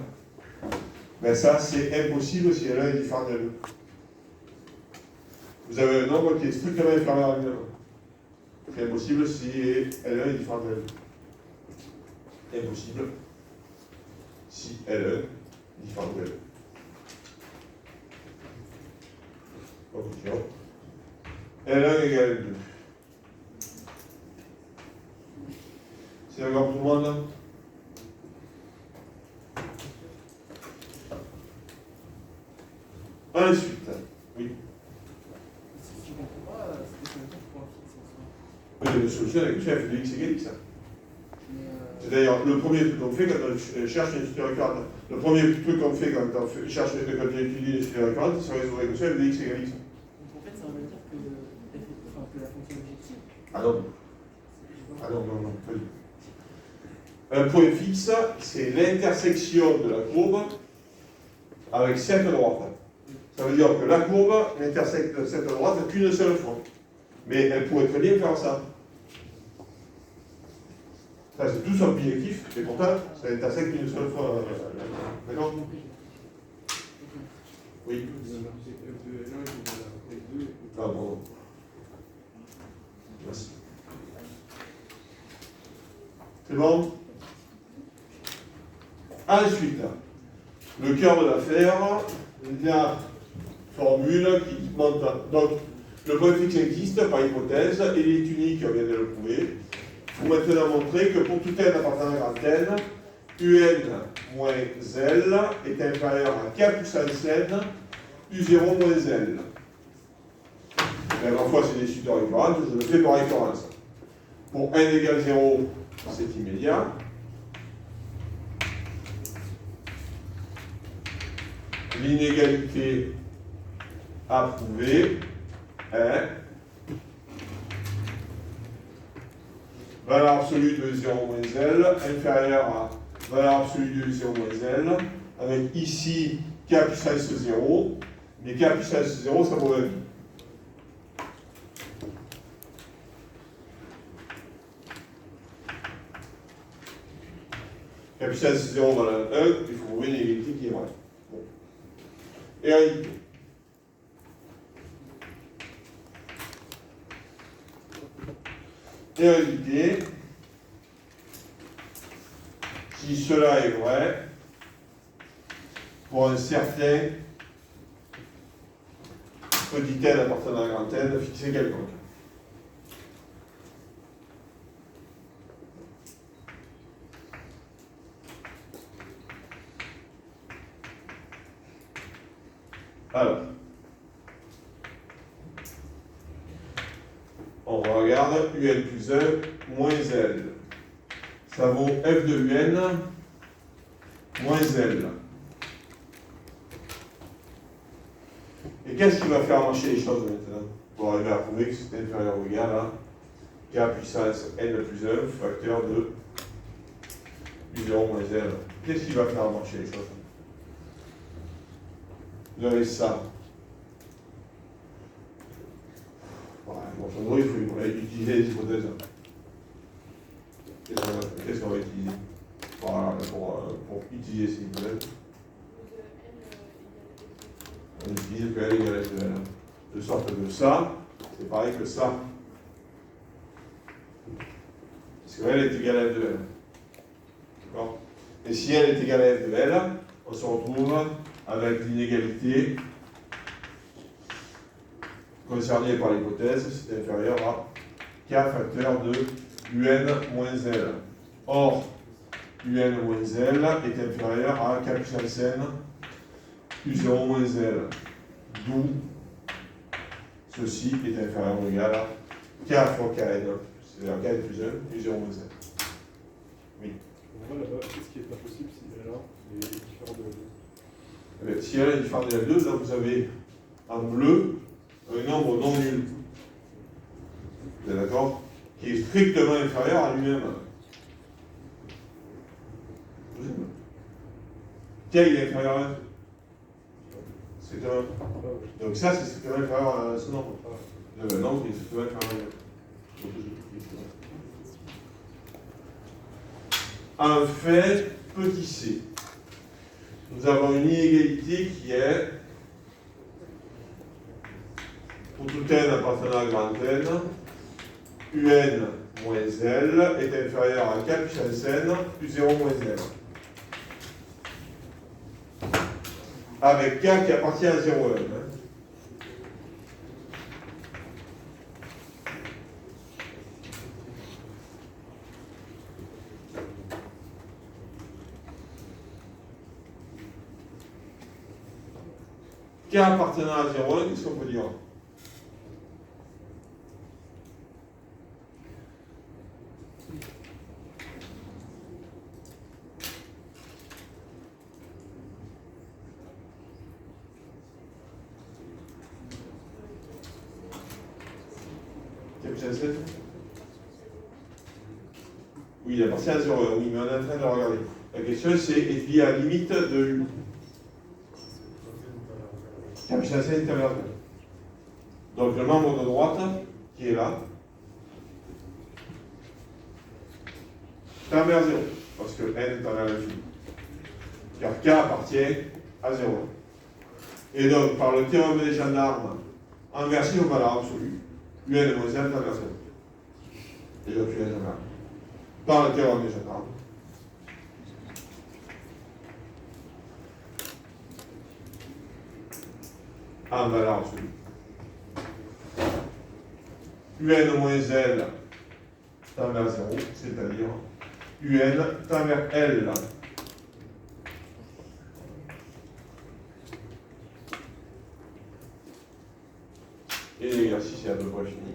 Ben ça, c'est impossible si L1 est différent de L2. Vous avez un nombre qui est strictement inférieur à L1. C'est impossible si L1 est différent de L2. Impossible si L1 est différent de L2. Conclusion. L1 égale L2. C'est d'accord pour tout le monde? Ensuite, oui. Si je comprends pas, c'est des solutions pour un fixe en soi. Il y a des solutions avec f de x égale x. C'est d'ailleurs le premier truc qu'on fait quand on cherche une structure récurrente. Le premier truc qu'on fait quand on cherche quand on étudie une structure récurrente, c'est résoudre l'équation f de x égale x. Donc en fait, ça veut dire que la fonction objective. Ah non. Ah non, non, non, pas du tout. Un point fixe, c'est l'intersection de la courbe avec cette droite. Ça veut dire que la courbe n'intersecte cette droite qu'une seule fois. Mais elle pourrait très bien faire ça. Ça, c'est tout son objectif, et pourtant, ça intersecte une seule fois. D'accord? Oui. Ah bon. Merci. C'est bon? Ensuite, le cœur de l'affaire, la formule qui montre. Donc, le point fixe existe par hypothèse, et il est unique, on vient de le prouver. Il faut maintenant montrer que pour tout n appartenant à grand n, un moins L est inférieur à k puissance n, u0 moins L. La dernière fois, c'est des suites récurrentes, je le fais par récurrence. Pour n égale 0, c'est immédiat. l'inégalité approuvée est valeur absolue de 0 moins L inférieure à valeur absolue de 0 moins L, avec ici K puissance 0, mais K puissance 0 ça vaut 1. K puissance 0 valent 1, il faut trouver une égalité qui est vraie. Bon. Égalité. Égalité. Si cela est vrai, pour un certain petit n appartenant à grand n fixé quelconque. Alors, on regarde un plus 1 moins L. Ça vaut f de un moins L. Et qu'est-ce qui va faire marcher les choses maintenant pour arriver à prouver que c'est inférieur ou égal à k puissance n plus 1 facteur de u0 moins L. Qu'est-ce qui va faire marcher les choses? Vous avez ça. Voilà, bon, il faut utiliser les hypothèses. Qu'est-ce qu'on va utiliser pour utiliser ces hypothèses? On utilise que L égale F de L. De sorte que ça, c'est pareil que ça. Parce que L est égal à F de L. D'accord? Et si L est égal à F de L, on se retrouve avec l'inégalité concernée par l'hypothèse, c'est inférieur à K facteur de UN moins L. Or, UN moins L est inférieur à K puissance n U0 moins L. D'où ceci est inférieur ou égal à K fois Kn, c'est-à-dire Kn plus 1, U0 moins L. Oui. On voit là-bas, qu'est-ce qui n'est pas possible si L1 est différent de L2? Si L est différent de L2, là vous avez en bleu un nombre non nul. Vous êtes d'accord? Qui est strictement inférieur à lui-même. Quel est inférieur à 1? C'est 1. Donc ça, c'est strictement inférieur à ce nombre. Le nombre qui est strictement inférieur à 1. En fait, petit c, nous avons une inégalité qui est, pour tout n appartenant à grand n, UN moins L est inférieur à K puissance n plus 0 moins L. Avec K qui appartient à 0 1. K appartenant à 0 1, qu'est-ce qu'on peut dire? Oui, il appartient à 0, oui, mais on est en train de regarder. La question, c'est est-il y a la limite de U? K puissance n est inférieur à 0. Donc le membre de droite, qui est là, tend vers 0, parce que n tend vers l'infini. Car K appartient à 0. Et donc, par le théorème des gendarmes, inversé aux valeurs absolues, UN moins L tend vers 0. Et donc, UN tend vers 0. Par le théorème des gendarmes. En valeur absolue. UN moins L tend vers 0, c'est-à-dire UN tend vers L. Et l'exercice est à peu près fini.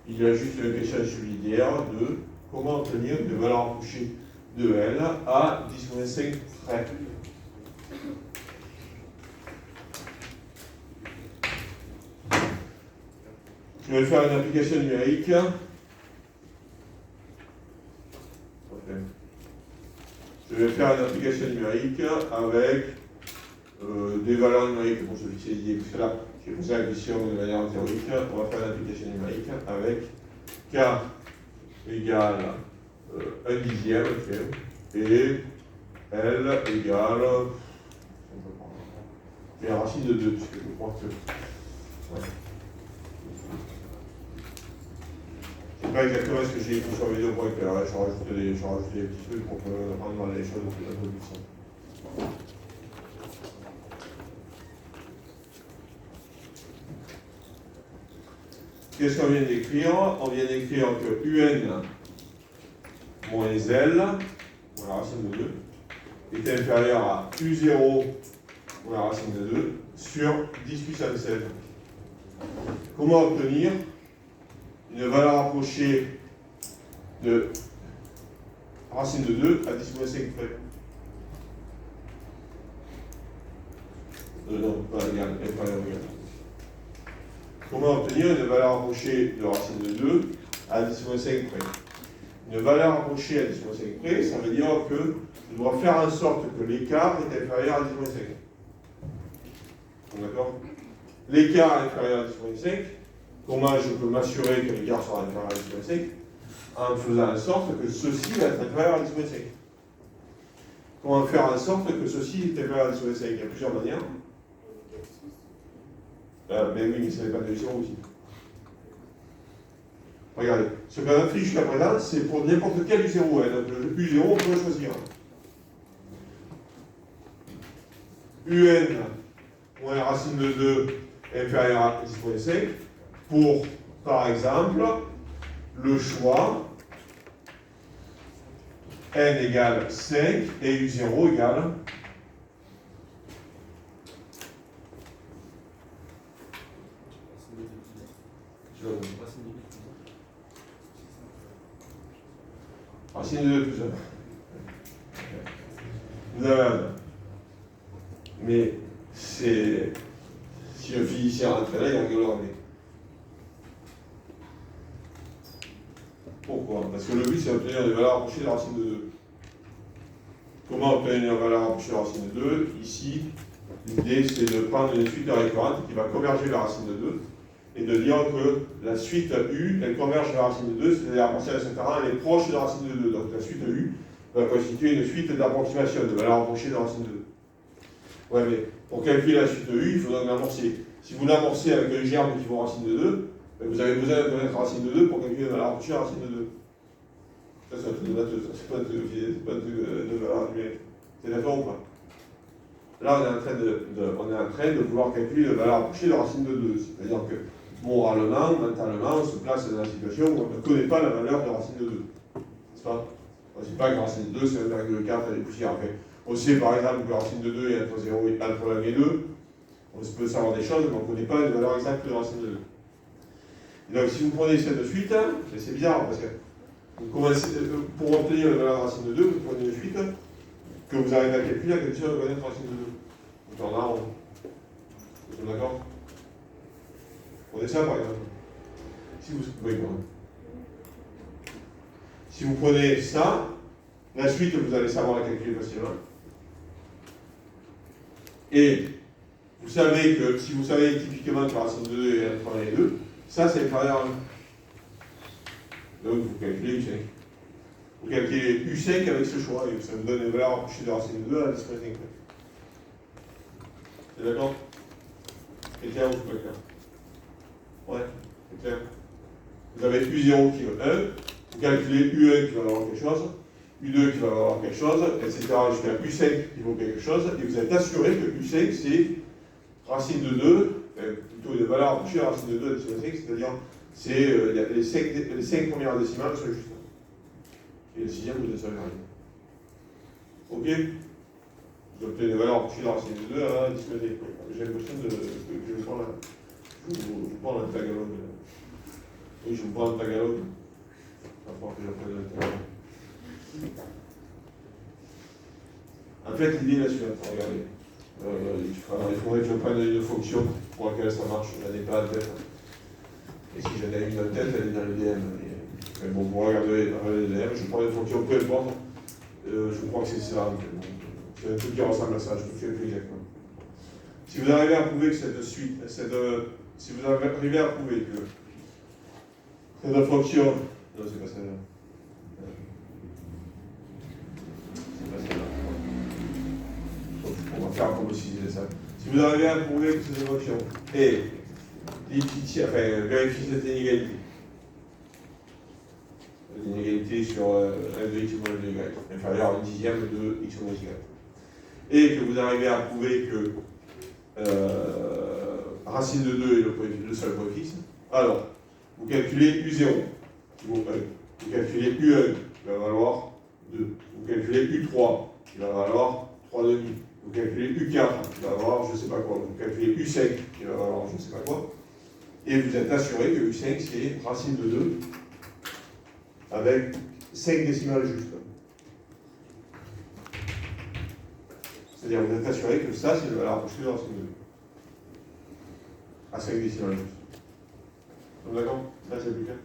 Il y a juste une question subsidiaire de comment obtenir une valeur couchée de L à 10-5 près. Je vais faire une application numérique. Je vais faire une application numérique avec des valeurs numériques pour se fixer l'idée, parce que là, j'ai posé la question de manière théorique. On va faire une application numérique avec k égale 1 dixième, et L égale, la racine de 2, puisque je crois que. Ouais. C'est pas exactement ce que j'ai écrit sur vidéo pour éclairer, je rajoute des petits trucs pour rendre les choses un peu plus simples. Qu'est-ce qu'on vient d'écrire? On vient d'écrire que UN moins L, moins la racine de 2, est inférieur à U0 moins la racine de 2 sur 10 puissance 7. Comment obtenir une valeur approchée de racine de 2 à 10 moins 5 près? Non, pas égal, inférieur égal. Comment obtenir une valeur approchée de racine de 2 à 10 moins 5 près? Une valeur approchée à 10 moins 5 près, ça veut dire que je dois faire en sorte que l'écart est inférieur à 10 moins 5. D'accord? L'écart est inférieur à 10 moins 5. Comment je peux m'assurer que l'écart sera inférieur à 10 moins 5? En faisant en sorte que ceci va être inférieur à 10 moins 5. Comment faire en sorte que ceci est inférieur à 10 moins 5? Il y a plusieurs manières. Mais oui, mais ça n'est pas de zéro aussi. Regardez, ce qu'on a fait jusqu'à présent, c'est pour n'importe quel U0. Donc le U0, on peut le choisir. UN moins racine de 2 inférieur à 10.5 pour, par exemple, le choix n égale 5 et U0 égale racine de 2 plus 1. Vous avez un. Mais c'est. Si un physicien rentrait là, il rigolerait. Pourquoi? Parce que le but, c'est d'obtenir des valeurs approchées de la racine de 2. Comment obtenir une valeur approchée de la racine de 2? Ici, l'idée, c'est de prendre une suite de récurrentes qui va converger vers la racine de 2 et de dire que la suite U, elle converge vers la racine de 2, c'est-à-dire à partir de cet terrain, elle est proche de la racine de 2. Donc la suite U va constituer une suite d'approximation, de valeur approchée de la racine de 2. Ouais, mais pour calculer la suite U, il faudra l'amorcer. Si vous l'amorcez avec un germe qui vaut racine de 2, vous avez besoin de connaître racine de 2 pour calculer la valeur approchée de la racine de 2. Ça, c'est un truc de maths, c'est pas un truc de valeur numérique. C'est d'accord ou pas? Là, on est en train de vouloir calculer la valeur approchée de la racine de 2. C'est-à-dire que, moralement, mentalement, on se place dans la situation où on ne connaît pas la valeur de racine de 2. N'est-ce pas? On ne sait pas que racine de 2, c'est 1,4 et des poussières. Okay. On sait par exemple que racine de 2 est entre 1 et 2. On peut savoir des choses, mais on ne connaît pas les valeurs exactes de racine de 2. Et donc, si vous prenez cette suite, c'est bizarre parce que vous commencez, pour obtenir la valeur de racine de 2, vous prenez une suite que vous arrivez à calculer à condition de connaître racine de 2. Donc, en a, vous êtes d'accord? Prenez ça par exemple. Si vous, oui, bon. Si vous prenez ça, la suite, vous allez savoir la calculer facilement. Et vous savez que, si vous savez typiquement que la racine de 2 est entre 1 et 2, ça c'est inférieur à 1. Donc vous calculez U5. Vous calculez U5 avec ce choix, et ça vous donne une valeur approchée de racine de 2 à 10,5. C'est d'accord? C'est clair ou c'est pas clair? Ouais, c'est clair. Vous avez U0 qui vaut 1, vous calculez U1 qui va avoir quelque chose, U2 qui va avoir quelque chose, etc. jusqu'à U5 qui vaut quelque chose, et vous êtes assuré que U5 c'est racine de 2, plutôt une valeur approchée à racine de 2 à 10,5, c'est-à-dire c'est les 5 premières décimales sont juste là. Et le 6e, vous êtes sur rien. Ok? Vous obtenez une valeur approchée de la racine de 2 à 10,5. J'ai l'impression que je vous prends la tagalogue. Oui, je vous prends la tagalogue. Il va falloir que j'apprenne la tagalogue. En fait, l'idée est la suivante, regardez. Il faudrait que je prenne une fonction pour laquelle ça marche, je n'en ai pas en tête. Et si j'en ai une en tête, elle est dans le DM. Mais bon, vous regardez le DM, je prends une fonction, peu importe. Je crois que c'est ça. En fait. C'est un truc qui ressemble à ça, je ne sais plus exactement. Si vous arrivez à prouver que cette suite, si vous arrivez à prouver que cette fonction, non, c'est pas celle-là. C'est pas celle-là. On va faire comme si c'était ça. Si vous arrivez à prouver que cette fonction est vérifie cette inégalité. L'inégalité sur f de x moins f de y, inférieur à 1/10 de x moins y. Et que vous arrivez à prouver que racine de 2 est le seul point fixe, alors vous calculez U0 qui vaut 1. Vous calculez U1 qui va valoir 2. Vous calculez U3 qui va valoir 3,5. Vous calculez U4 qui va valoir je ne sais pas quoi. Vous calculez U5 qui va valoir je ne sais pas quoi. Et vous êtes assuré que U5 c'est racine de 2 avec 5 décimales justes. C'est-à-dire vous êtes assuré que ça c'est la valeur approchée de racine de 2. À 5 décimales justes. Donc d'accord? Là c'est plus clair.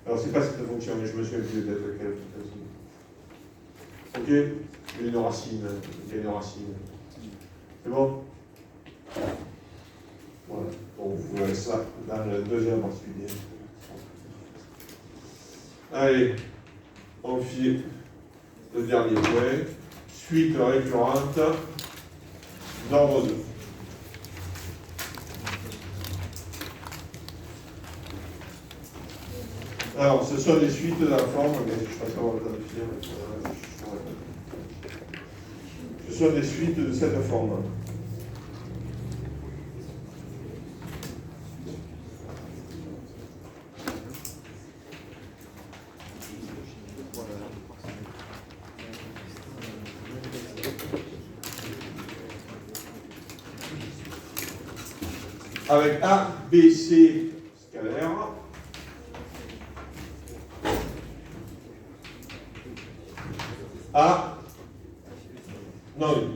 Alors c'est pas cette fonction, mais je me souviens plus peut-être laquelle. Ok? Il y a une racine. C'est bon? Voilà. Donc vous verrez ça dans le deuxième particulier. Allez, on fait le dernier point. Suite récurrente d'ordre 2. Alors, ce sont des suites de la forme, mais je ne sais pas savoir le temps de finir. Ce sont des suites de cette forme. Avec A, B, C scalaire. A, non.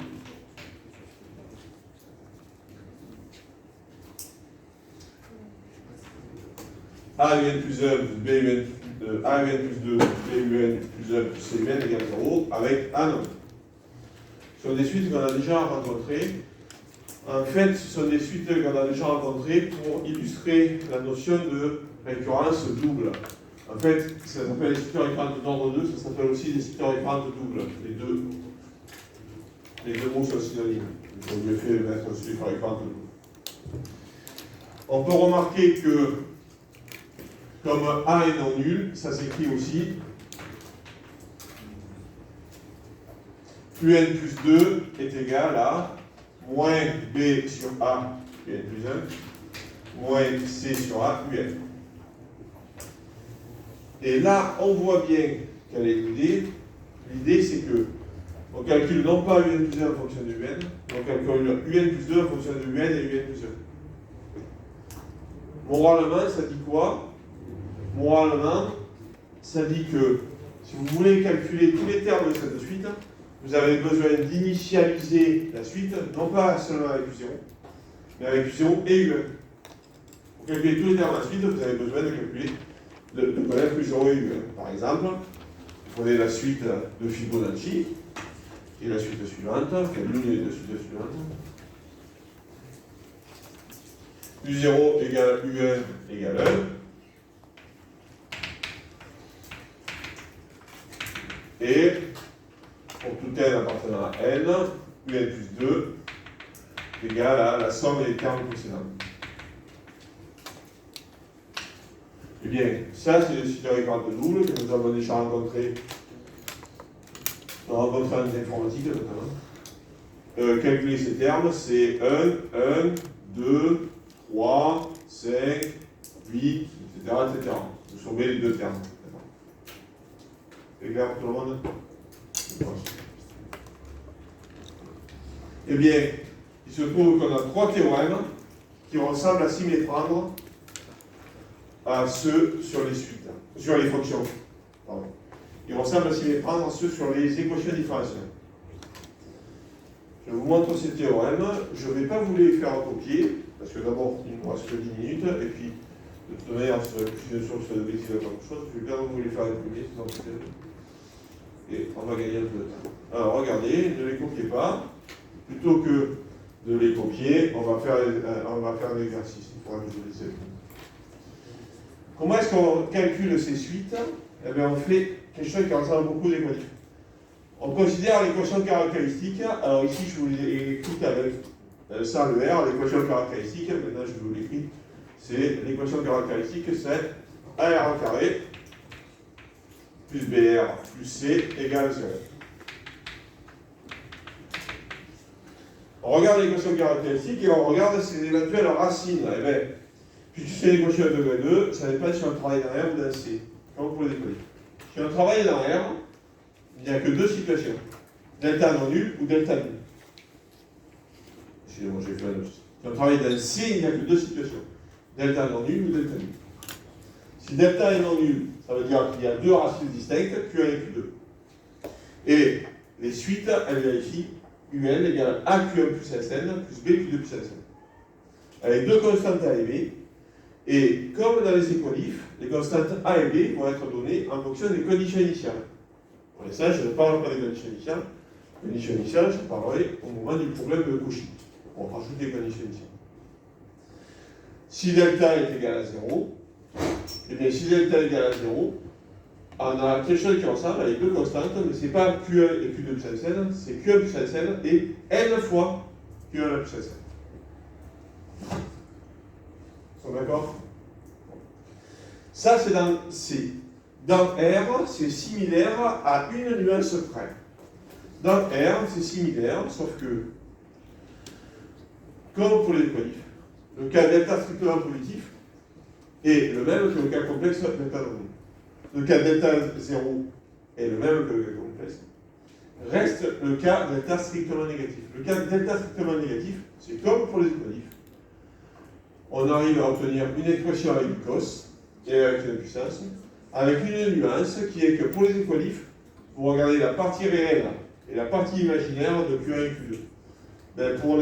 A UN plus 1 plus B UN plus A UN plus 2 B UN plus 1 plus C UN égale 0 avec A non. Ce sont des suites qu'on a déjà rencontrées. En fait, ce sont des suites qu'on a déjà rencontrées pour illustrer la notion de récurrence double. En fait, ça s'appelle les suites récurrentes d'ordre 2, ça s'appelle aussi des suites récurrentes doubles. Les deux mots sont synonymes. Il faut mieux fait mettre suite récurrente double. On peut remarquer que, comme A est non nul, ça s'écrit aussi UN plus 2 est égal à moins B sur A, UN plus 1, moins C sur A, UN. Et là, on voit bien quelle est l'idée. L'idée, c'est que on calcule non pas UN plus 1 en fonction de UN, on calcule UN plus 2 en fonction de UN et UN plus 1. Moralement, ça dit quoi? Moralement, ça dit que si vous voulez calculer tous les termes de cette suite, vous avez besoin d'initialiser la suite, non pas seulement avec U0, mais avec U0 et UN. Pour calculer tous les termes de la suite, vous avez besoin de calculer, de connaître U0 et UN. Par exemple, vous prenez la suite de Fibonacci, et la suite suivante, quelle l'une des deux suites suivantes. U0 égale UN égale 1. Et pour tout n appartenant à n, un plus 2 égale à la somme des termes précédents. Eh bien, ça c'est le suite récurrente double que nous avons déjà rencontré en informatique notamment. Calculer ces termes, c'est 1, 2, 3, 5, 8, etc. Vous sommez les deux termes. C'est clair pour tout le monde? Eh bien, il se trouve qu'on a trois théorèmes qui ressemblent à s'y méprendre à ceux sur les suites, sur les fonctions. Pardon. Ils ressemblent à s'y méprendre à ceux sur les équations différentielles. Je vous montre ces théorèmes. Je ne vais pas vous les faire copier, parce que d'abord, il nous reste que 10 minutes, et puis De toute manière, sur la continuation sur la bêtise de quelque chose, je vais bien vous les faire imprimer, ces entités. Et on va gagner un peu de temps. Alors regardez, ne les copiez pas. Plutôt que de les copier, on va faire un exercice. Il faudra que je vous laisse. Comment est-ce qu'on calcule ces suites? Eh bien, on fait quelque chose qui ressemble beaucoup des motifs. On considère l'équation caractéristique. Alors ici, je vous l'ai écrite avec ça, le R, l'équation caractéristique. Maintenant, je vous l'écris. C'est l'équation caractéristique, c'est AR carré plus BR plus C égale 0. On regarde l'équation caractéristique et on regarde ses éventuelles racines. Eh bien, puisque c'est l'équation de degré 2, ça dépend si on travaille dans R ou dans C, comme pour les décoller. Si on travaille dans R, il n'y a que deux situations. Delta non nul ou delta nul. Excusez-moi, j'ai fait un autre. Si on travaille dans C, il n'y a que deux situations. Delta non nul ou delta nul. Si delta est non nul, ça veut dire qu'il y a deux racines distinctes, Q1 et Q2. Et les suites, elles vérifient UN égale A Q1 plus Sn plus B Q2 plus Sn. Avec deux constantes A et B. Et comme dans les équalifs, les constantes A et B vont être données en fonction des conditions initiales. Pour l'instant, je ne parle pas des conditions initiales. Les conditions initiales, je parlerai au moment du problème de Cauchy. On rajoute des conditions initiales. Si delta est égal à 0, et bien si delta est égal à 0, on a quelque chose qui ressemble avec deux constantes, mais ce n'est pas Q1 et Q2 plus Sn, c'est Q1 plus Sn et N fois Q1 plus Sn. Ils sont d'accord? Ça, c'est dans C. Dans R, c'est similaire à une nuance près. Dans R, c'est similaire, sauf que, comme pour les équalifs, le cas delta strictement positif est le même que le cas complexe delta non nul. Le cas delta 0 est le même que le cas complexe. Reste le cas delta strictement négatif. Le cas delta strictement négatif, c'est comme pour les équalifs. On arrive à obtenir une expression avec du cos et avec une puissance, avec une nuance qui est que pour les équalifs, vous regardez la partie réelle et la partie imaginaire de Q1 et Q2. Ben pour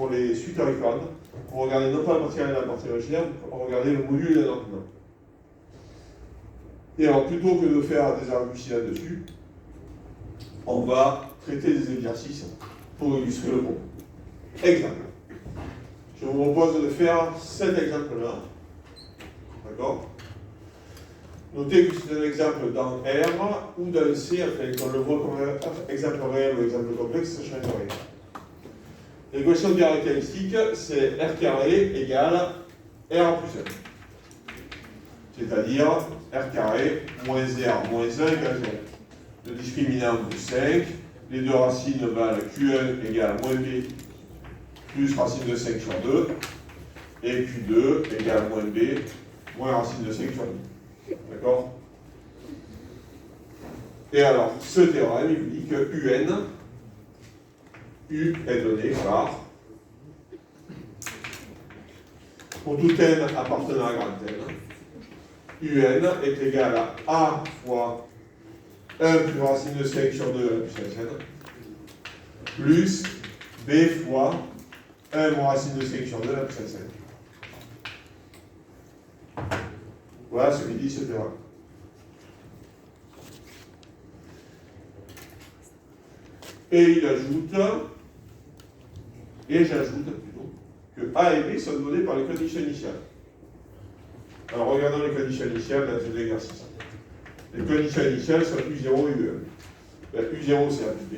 les suites auriculantes, vous regardez non pas la partie réelle et la partie imaginaire, vous regardez le module et l'ordonnance. Et alors, plutôt que de faire des arguties là-dessus, on va traiter des exercices pour illustrer le propos. Exemple. Je vous propose de faire cet exemple-là. D'accord? Notez que c'est un exemple dans R ou dans C, enfin, qu'on le voit comme un exemple réel ou exemple complexe, ça ne change rien. L'équation caractéristique, c'est R carré égale R plus 1. C'est-à-dire R carré moins R moins 1 égale 0. Le discriminant de 5, les deux racines valent Q1 égale moins B plus racine de 5 sur 2, et Q2 égale moins B moins racine de 5 sur 2. D'accord? Et alors, ce théorème, il vous dit que UN, U est donné par, pour tout n appartenant à grand n, UN est égal à A fois 1 plus racine de 5 sur 2 puissance n, plus B fois 1 moins racine de 5 sur 2 puissance n. Voilà ce qu'il dit ce théorème. Et il ajoute, et j'ajoute plutôt, que A et B sont donnés par les conditions initiales. Alors regardons les conditions initiales dans cet exercice. Les conditions initiales sont U0 et U1. Ben, U0 c'est A plus B.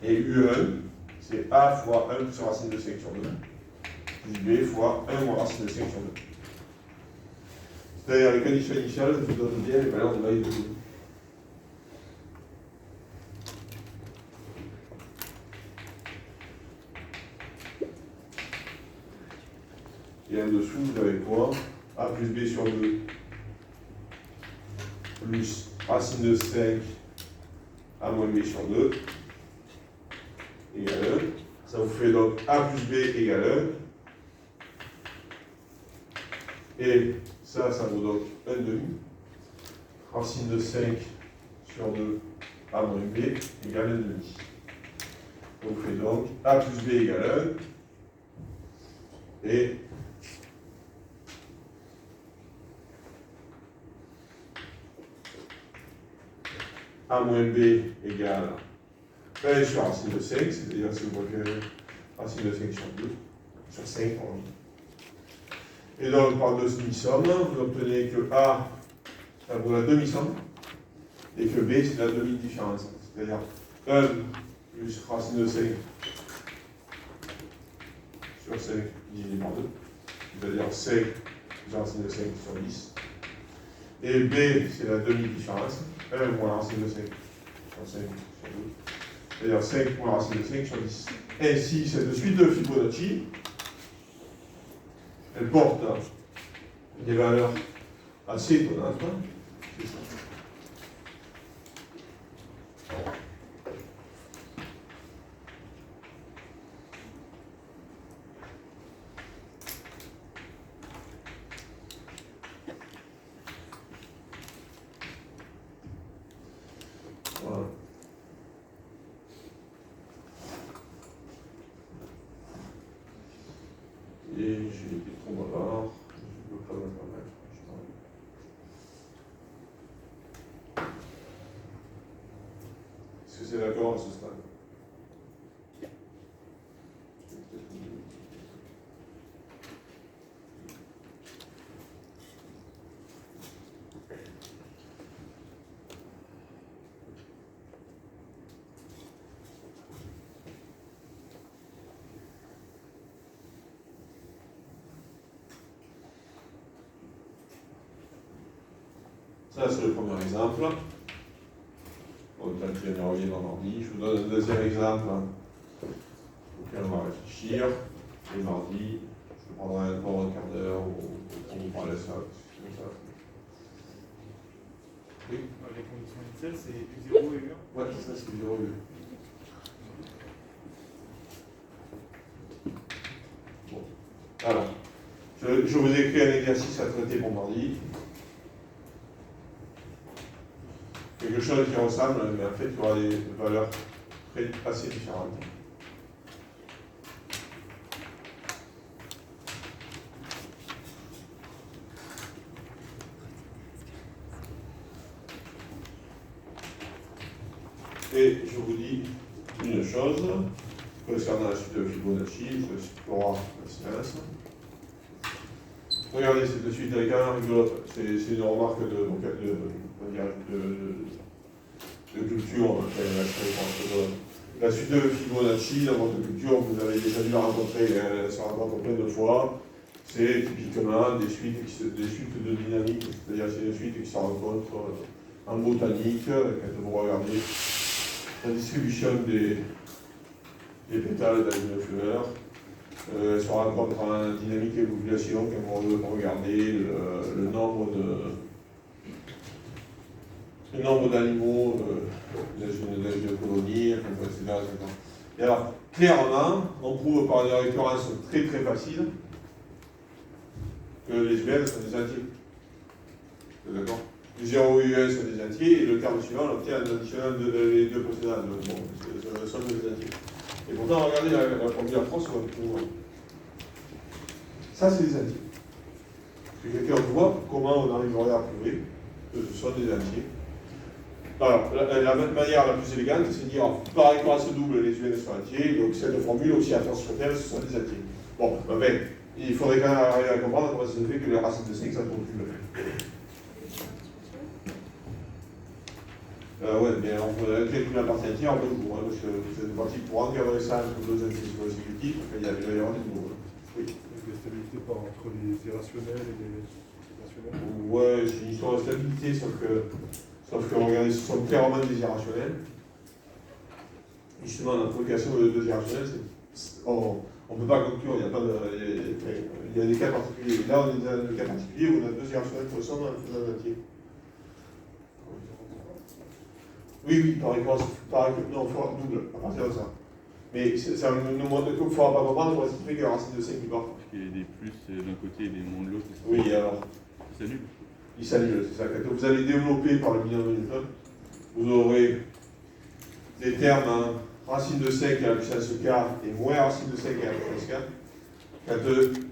Et U1 c'est A fois 1 plus racine de 5 sur 2. Plus B fois 1 moins racine de 5 sur 2. C'est-à-dire les conditions initiales vous donnent bien les valeurs de la I de 2. Et en dessous, vous avez quoi? A plus B sur 2 plus racine de 5 A moins B sur 2 égale 1. Ça vous fait donc A plus B égale 1. Et ça vaut donc 1 demi. Racine de 5 sur 2 A moins B égale 1 demi. Ça vous fait donc A plus B égale 1. Et A moins B égale 1 sur racine de 5, c'est-à-dire si vous préférez racine de 5 sur 2, sur 5 pardon. Et donc par demi-somme, vous obtenez que A, ça vaut la demi-somme, et que B, c'est la demi-différence. C'est-à-dire 1 plus racine de 5 sur 5 divisé par 2, c'est-à-dire 5 plus racine de 5 sur 10. Et B, c'est la demi-différence, 1 moins racine de 5 sur 5 sur 2, c'est-à-dire 5 moins racine de 5 sur 10. Ainsi, cette suite de Fibonacci, elle porte des valeurs assez étonnantes. C'est ça. Voilà. Et j'ai été trop bavard, je ne peux pas me permettre. Est-ce que c'est d'accord à ce stade? Ça, c'est le premier exemple. Autant qu'il y en a rien dans mardi. Je vous donne un deuxième exemple auquel on va réfléchir. Et mardi, je prendrai encore un quart d'heure pour vous parler de ça. Oui. Les conditions initiales, c'est U0 et U1. Ouais, c'est ça, c'est 0 et 1. Bon. Alors, je vous ai écrit un exercice à traiter pour mardi. Quelque chose qui ressemble, mais en fait, il y aura des valeurs assez différentes. Et je vous dis une chose concernant la suite de Fibonacci, je explore la science. Regardez cette suite avec un rigolote, c'est une remarque de culture. La suite de Fibonacci, dans votre culture, vous avez déjà dû la rencontrer, elle se rencontre plein de fois. C'est typiquement des suites de dynamique, c'est-à-dire c'est des suites qui se rencontrent en botanique, quand vous regardez la distribution des pétales dans une fleur. Elle se rencontre en dynamique et population quand vous regardez le nombre d'animaux dans une colonie, etc. Et alors, clairement, on prouve par des récurrences très très faciles que les UL sont des entiers. D'accord? 0 et 1 sont des entiers, et le terme suivant, on obtient en additionnant les deux précédents. Donc, bon, ce sont des entiers. Et pourtant, regardez la première phrase, on trouve. Ça, c'est des entiers. Que quelqu'un voit comment on arriverait à prouver que ce sont des entiers. Alors, la manière la plus élégante, c'est de dire par récurrence double, les UN sont entiers, donc cette formule aussi à force sur terre, ce sont des entiers. Bon, ben, il faudrait quand même arriver à comprendre comment ça se fait que les racines de 5 ça tombe plus. Ouais, bien, on peut calculer la partie entière en 2 jours, hein, parce que c'est une partie pour encadrer ça entre deux entiers consécutifs, il va y avoir des nouveaux. Oui. La stabilité par entre les irrationnels et les rationnels. Ouais, c'est une histoire de stabilité, sauf que regardez, ce sont clairement des irrationnels. Justement, la provocation de deux irrationnels, on ne peut pas conclure, il y a des cas particuliers. Là, on est dans un cas particulier où on a deux irrationnels qui ressemblent à un entier. Oui, par récurrence, non, fois double, à partir de ça. Mais ça nous montre qu'il ne faudra pas comprendre pour expliquer qu'il y a la racine de 5 qui part. Parce qu'il y a des plus d'un côté et des moins de l'autre. Oui, alors. Ils s'annulent. Il s'annule, c'est ça. Quand vous allez développer par le bilan de Newton, vous aurez des termes racine de 5 à la puissance 4 et moins racine de 5 à la puissance 4. Quand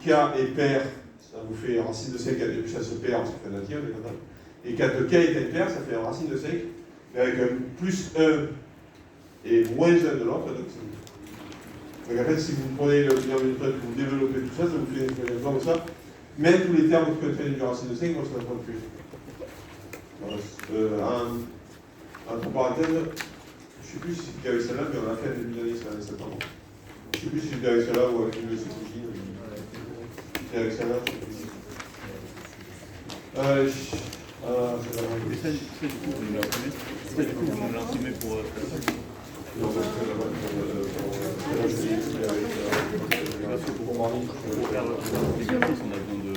K est pair, ça vous fait racine de 5, et puis ça se perd, ça fait un entier, on est content. Et quand K est impair, ça fait une racine de 5, mais avec un plus 1 et moins 1 de l'autre, donc c'est. Donc en fait, si vous prenez le binomial que vous développez tout ça, ça vous fait une expression comme ça. Même tous les termes qui contiennent une racine de 5 vont se transformer. Entre parenthèses, je ne sais plus si c'était avec celle-là, mais on l'a fait à 2000 années, ça en septembre. Je ne sais plus si c'était avec celle-là ou avec une de ses cousines. C'était avec celle-là. Et ça, du coup, vous nous l'imprimez. Ça, du coup, vous nous l'imprimez pour. Non, parce que là-bas, Parce que pour faire l'exercice, on a besoin de.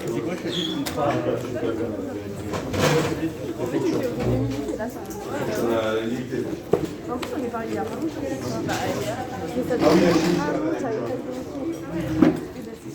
C'est quoi, je fais juste une phrase. on a limité. En plus, on est pas arrivé à Ah oui, la Chine, ça va.